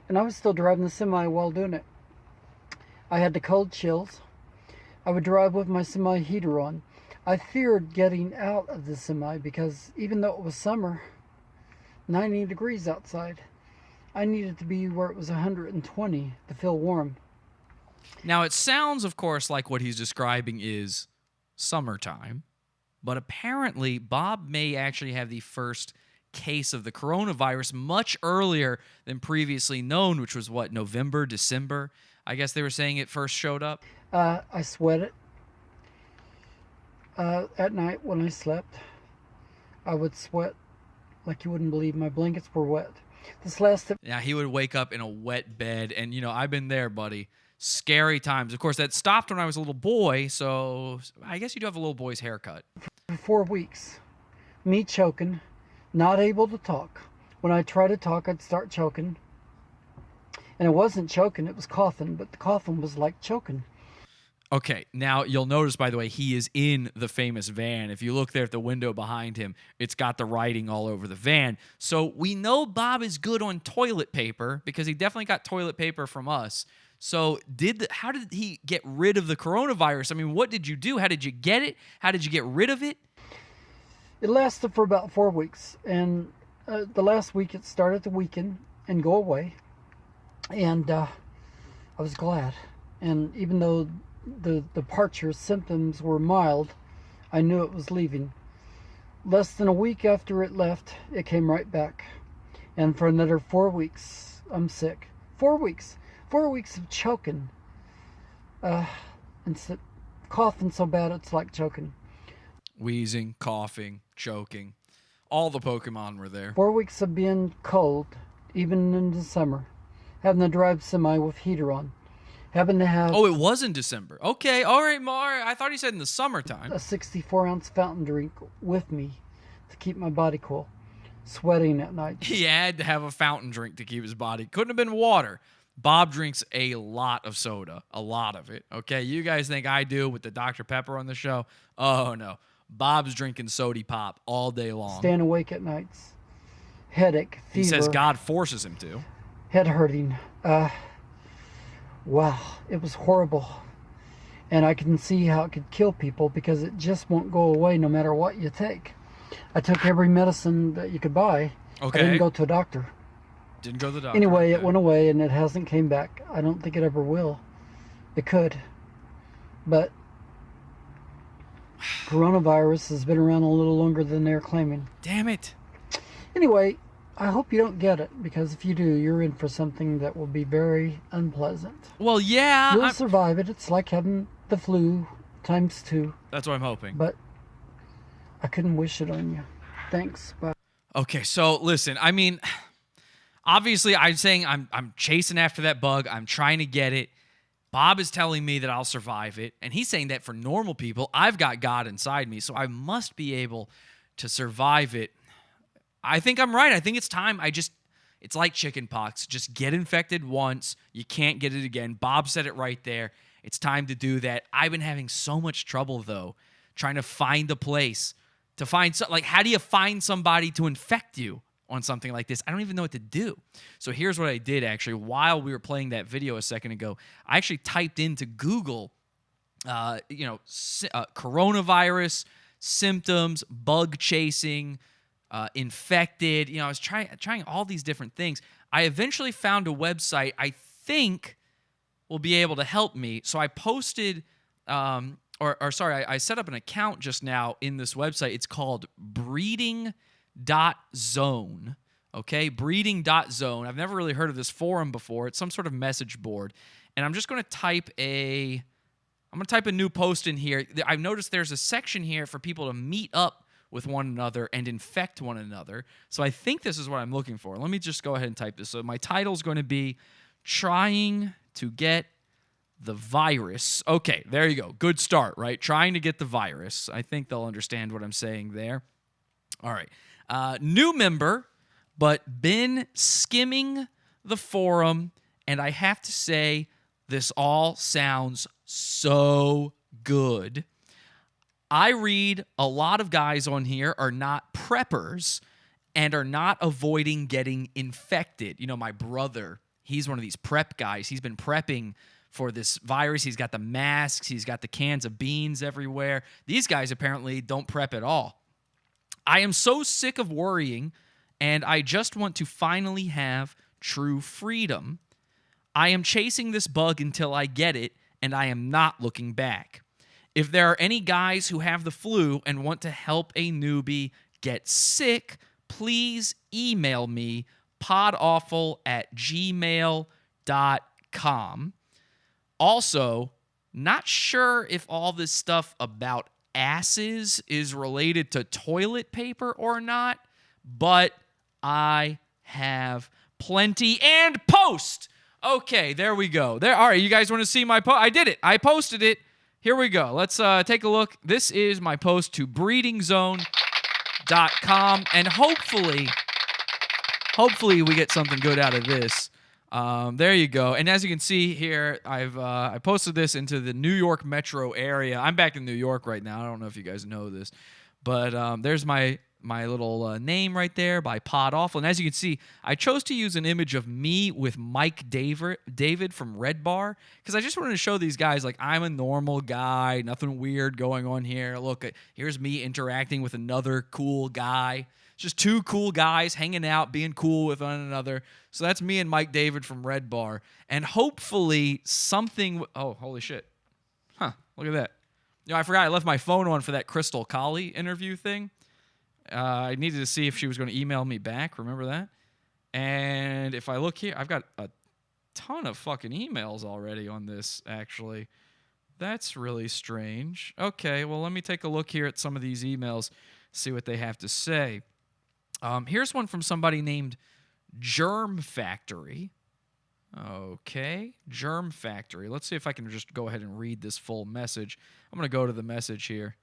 And I was still driving the semi while doing it. I had the cold chills. I would drive with my semi heater on. I feared getting out of the semi because even though it was summer, 90 degrees outside, I needed to be where it was 120 to feel warm. Now, it sounds, of course, like what he's describing is summertime, but apparently Bob may actually have the first case of the coronavirus much earlier than previously known, which was what, November, December? I guess they were saying it first showed up. I sweat it. At night when I slept, I would sweat like you wouldn't believe. My blankets were wet. This lasted. Yeah, he would wake up in a wet bed, and, I've been there, buddy. Scary times. Of course, that stopped when I was a little boy, so I guess you do have a little boy's haircut. For 4 weeks, me choking, not able to talk. When I try to talk, I'd start choking. And it wasn't choking, it was coughing, but the coughing was like choking. Okay, now you'll notice, by the way, he is in the famous van. If you look there at the window behind him, it's got the writing all over the van. So we know Bob is good on toilet paper because he definitely got toilet paper from us. So how did he get rid of the coronavirus? I mean, what did you do? How did you get it? How did you get rid of it? It lasted for about 4 weeks. And the last week, it started to weaken and go away. And I was glad. And even though the departure symptoms were mild, I knew it was leaving. Less than a week after it left, it came right back. And for another 4 weeks, I'm sick. 4 weeks. 4 weeks of choking. And coughing so bad it's like choking. Wheezing, coughing, choking. All the Pokemon were there. 4 weeks of being cold, even in the summer. Having to drive semi with heater on. Having to have... Oh, it was in December. Okay, all right, Mar. I thought he said in the summertime. A 64-ounce fountain drink with me to keep my body cool. Sweating at night. He had to have a fountain drink to keep his body. Couldn't have been water. Bob drinks a lot of soda. A lot of it. Okay, you guys think I do with the Dr. Pepper on the show? Oh, no. Bob's drinking sody pop all day long. Staying awake at nights. Headache, fever. He says God forces him to. Head hurting. Wow, it was horrible. And I can see how it could kill people because it just won't go away no matter what you take. I took every medicine that you could buy. Okay. I didn't go to a doctor. Didn't go to the doctor. Anyway, okay. It went away and it hasn't came back. I don't think it ever will. It could. But coronavirus has been around a little longer than they're claiming. Damn it. Anyway, I hope you don't get it, because if you do, you're in for something that will be very unpleasant. Well, yeah. You'll survive it. It's like having the flu times 2. That's what I'm hoping. But I couldn't wish it on you. Thanks. Bye. Okay, so listen, I mean, obviously I'm saying I'm chasing after that bug. I'm trying to get it. Bob is telling me that I'll survive it. And he's saying that for normal people, I've got God inside me, so I must be able to survive it. I think I'm right. I think it's time. It's like chicken pox. Just get infected once. You can't get it again. Bob said it right there. It's time to do that. I've been having so much trouble, though, trying to find a place to find, how do you find somebody to infect you on something like this? I don't even know what to do. So here's what I did, actually. While we were playing that video a second ago, I actually typed into Google, coronavirus, symptoms, bug chasing, infected. I was trying all these different things. I eventually found a website I think will be able to help me. So I posted, I set up an account just now in this website. It's called breeding.zone. Okay, breeding.zone. I've never really heard of this forum before. It's some sort of message board. And I'm just going to type a new post in here. I've noticed there's a section here for people to meet up with one another and infect one another. So I think this is what I'm looking for. Let me just go ahead and type this. So my title is going to be Trying to Get the Virus. Okay, there you go. Good start, right? Trying to get the virus. I think they'll understand what I'm saying there. All right. New member, but been skimming the forum, and I have to say, this all sounds so good. I read a lot of guys on here are not preppers and are not avoiding getting infected. My brother, he's one of these prep guys. He's been prepping for this virus. He's got the masks. He's got the cans of beans everywhere. These guys apparently don't prep at all. I am so sick of worrying, and I just want to finally have true freedom. I am chasing this bug until I get it, and I am not looking back. If there are any guys who have the flu and want to help a newbie get sick, please email me podawful@gmail.com. Also, not sure if all this stuff about asses is related to toilet paper or not, but I have plenty and post. Okay, there we go. There. All right, you guys want to see my post? I did it. I posted it. Here we go. Let's take a look. This is my post to breedingzone.com, and hopefully we get something good out of this. There you go. And as you can see here, I posted this into the New York metro area. I'm back in New York right now. I don't know if you guys know this, but there's my little name right there by Pod Awful. And as you can see, I chose to use an image of me with Mike David from Red Bar because I just wanted to show these guys like I'm a normal guy, nothing weird going on here. Look, here's me interacting with another cool guy. It's just two cool guys hanging out, being cool with one another. So that's me and Mike David from Red Bar. And hopefully something... Oh, holy shit. Huh, look at that. I forgot I left my phone on for that Crystal Collie interview thing. I needed to see if she was going to email me back. Remember that? And if I look here, I've got a ton of fucking emails already on this, actually. That's really strange. Okay, well, let me take a look here at some of these emails, see what they have to say. Here's one from somebody named Germ Factory. Okay, Germ Factory. Let's see if I can just go ahead and read this full message. I'm going to go to the message here.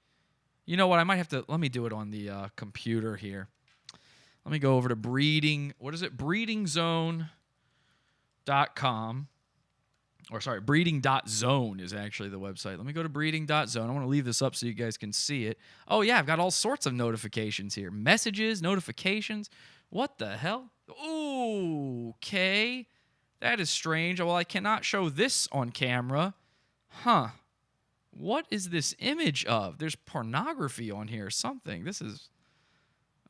You know what? I might have to... Let me do it on the computer here. Let me go over to breedingzone.com. Or sorry, breeding.zone is actually the website. Let me go to breeding.zone. I want to leave this up so you guys can see it. Oh, yeah, I've got all sorts of notifications here. Messages, notifications. What the hell? Ooh, okay. That is strange. Well, I cannot show this on camera. Huh. What is this image of? There's pornography on here or something. This is...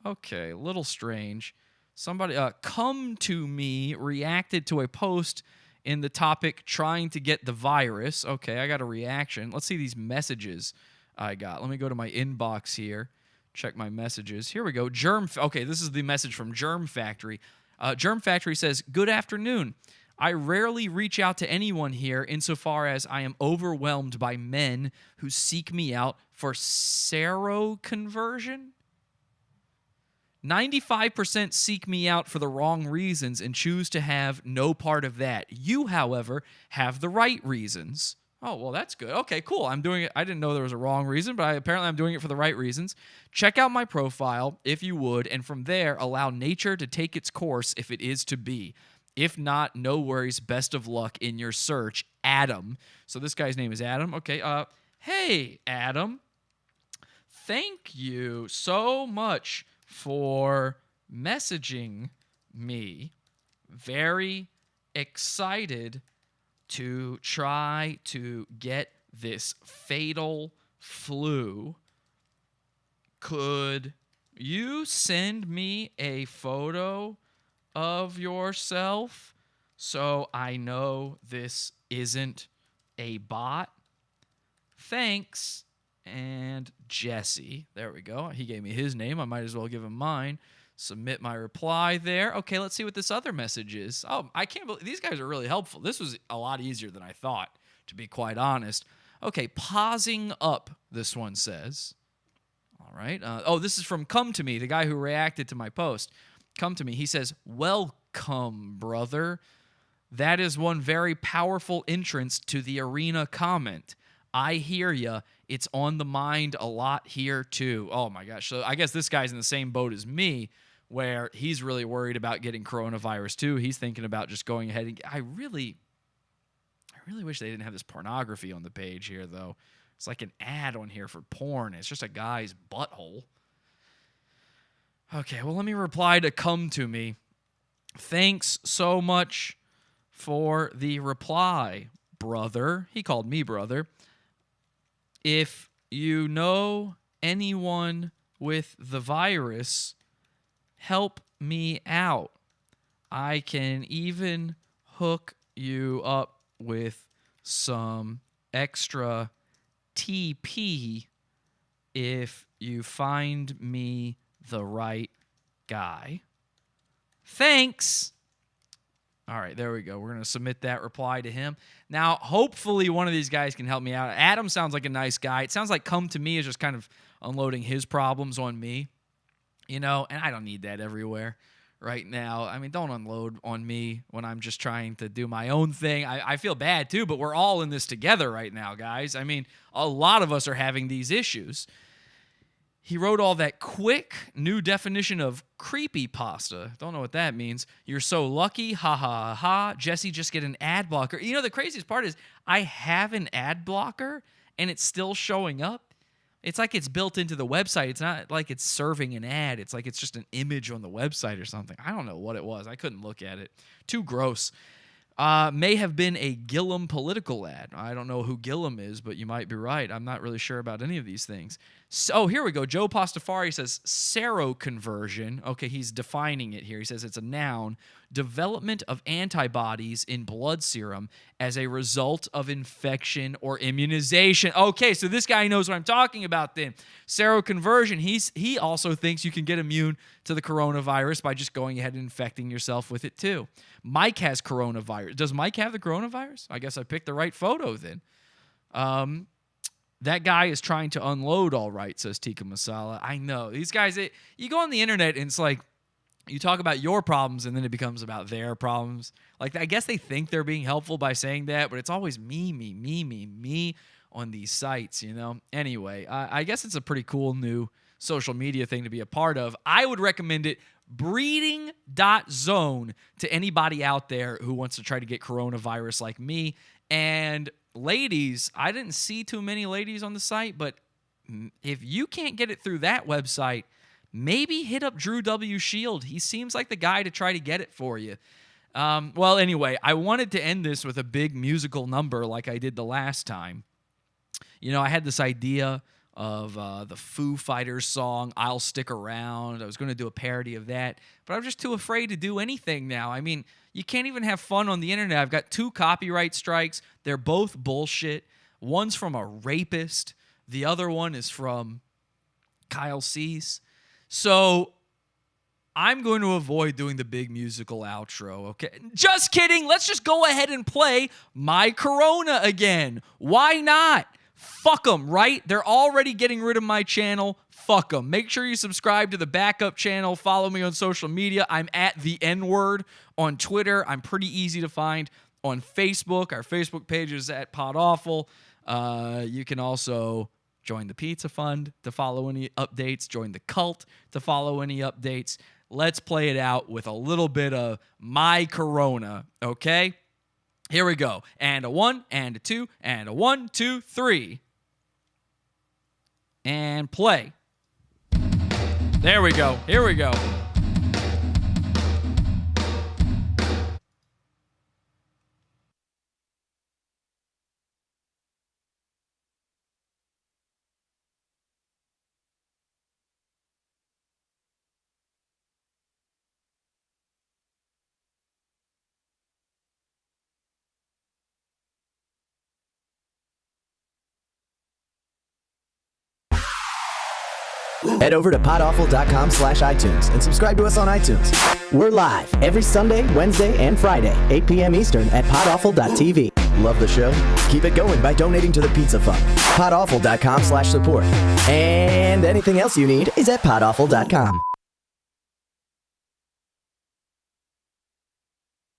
Okay, a little strange. Somebody, Come To Me reacted to a post in the topic trying to get the virus. Okay, I got a reaction. Let's see these messages I got. Let me go to my inbox here. Check my messages. Here we go. Okay, this is the message from Germ Factory. Germ Factory says, "Good afternoon. I rarely reach out to anyone here insofar as I am overwhelmed by men who seek me out for seroconversion. 95% seek me out for the wrong reasons and choose to have no part of that. You, however, have the right reasons." Oh, well, that's good. Okay, cool. I'm doing it. I didn't know there was a wrong reason, but apparently I'm doing it for the right reasons. Check out my profile, if you would, and from there, allow nature to take its course if it is to be. If not, no worries. Best of luck in your search, Adam. So this guy's name is Adam. Okay. Hey, Adam. Thank you so much for messaging me. Very excited to try to get this fatal flu. Could you send me a photo of yourself so I know this isn't a bot? Thanks. And Jesse. There we go. He gave me his name. I might as well give him mine. Submit my reply there. Okay, let's see what this other message is. Oh, I can't believe these guys are really helpful. This was a lot easier than I thought, to be quite honest. Okay, pausing up, this one says. All right. This is from Come To Me, the guy who reacted to my post. Come To Me. He says, "Welcome, brother. That is one very powerful entrance to the arena comment. I hear ya. It's on the mind a lot here, too." Oh, my gosh. So I guess this guy's in the same boat as me, where he's really worried about getting coronavirus, too. He's thinking about just going ahead and... I really wish they didn't have this pornography on the page here, though. It's like an ad on here for porn. It's just a guy's butthole. Okay, well, let me reply to Come To Me. Thanks so much for the reply, brother. He called me brother. If you know anyone with the virus, help me out. I can even hook you up with some extra TP if you find me the right guy. Thanks. All right, there we go. We're going to submit that reply to him. Now, hopefully one of these guys can help me out. Adam sounds like a nice guy. It sounds like Come To Me is just kind of unloading his problems on me, and I don't need that everywhere right now. I mean, don't unload on me when I'm just trying to do my own thing. I feel bad too, but we're all in this together right now, guys. I mean, a lot of us are having these issues. He wrote all that quick new definition of creepypasta. Don't know what that means. You're so lucky. Ha ha ha. Jesse, just get an ad blocker. The craziest part is I have an ad blocker and it's still showing up. It's like it's built into the website. It's not like it's serving an ad. It's like it's just an image on the website or something. I don't know what it was. I couldn't look at it. Too gross. May have been a Gillum political ad. I don't know who Gillum is, but you might be right. I'm not really sure about any of these things. So here we go. Joe Pastafari says seroconversion. Okay, he's defining it here. He says it's a noun. Development of antibodies in blood serum as a result of infection or immunization. Okay, so this guy knows what I'm talking about then. Seroconversion, he also thinks you can get immune to the coronavirus by just going ahead and infecting yourself with it too. Mike has coronavirus. Does Mike have the coronavirus? I guess I picked the right photo then. That guy is trying to unload all right, says Tikka Masala. I know. These guys, you go on the internet and it's like, you talk about your problems and then it becomes about their problems. Like, I guess they think they're being helpful by saying that, but it's always me on these sites, Anyway, I guess it's a pretty cool new social media thing to be a part of. I would recommend it, breeding.zone, to anybody out there who wants to try to get coronavirus like me. And ladies, I didn't see too many ladies on the site, but if you can't get it through that website, maybe hit up Drew W. Shield. He seems like the guy to try to get it for you. Well, anyway, I wanted to end this with a big musical number like I did the last time. I had this idea of the Foo Fighters song, I'll Stick Around. I was going to do a parody of that, but I'm just too afraid to do anything now. I mean, you can't even have fun on the internet. I've got 2 copyright strikes. They're both bullshit. One's from a rapist. The other one is from Kyle Cease. So I'm going to avoid doing the big musical outro, okay? Just kidding. Let's just go ahead and play My Corona again. Why not? Fuck them, right? They're already getting rid of my channel. Fuck them. Make sure you subscribe to the backup channel. Follow me on social media. I'm at the N-word on Twitter. I'm pretty easy to find on Facebook. Our Facebook page is at Pod Awful. You can also join the Pizza Fund to follow any updates. Join the Cult to follow any updates. Let's play it out with a little bit of My Corona, okay? Here we go. And a 1, and a 2, and a 1, 2, 3. And play. There we go. Here we go. Head over to podawful.com/iTunes and subscribe to us on iTunes. We're live every Sunday, Wednesday, and Friday, 8 p.m. Eastern at podawful.tv. Love the show? Keep it going by donating to the Pizza Fund. podawful.com/support. And anything else you need is at podawful.com.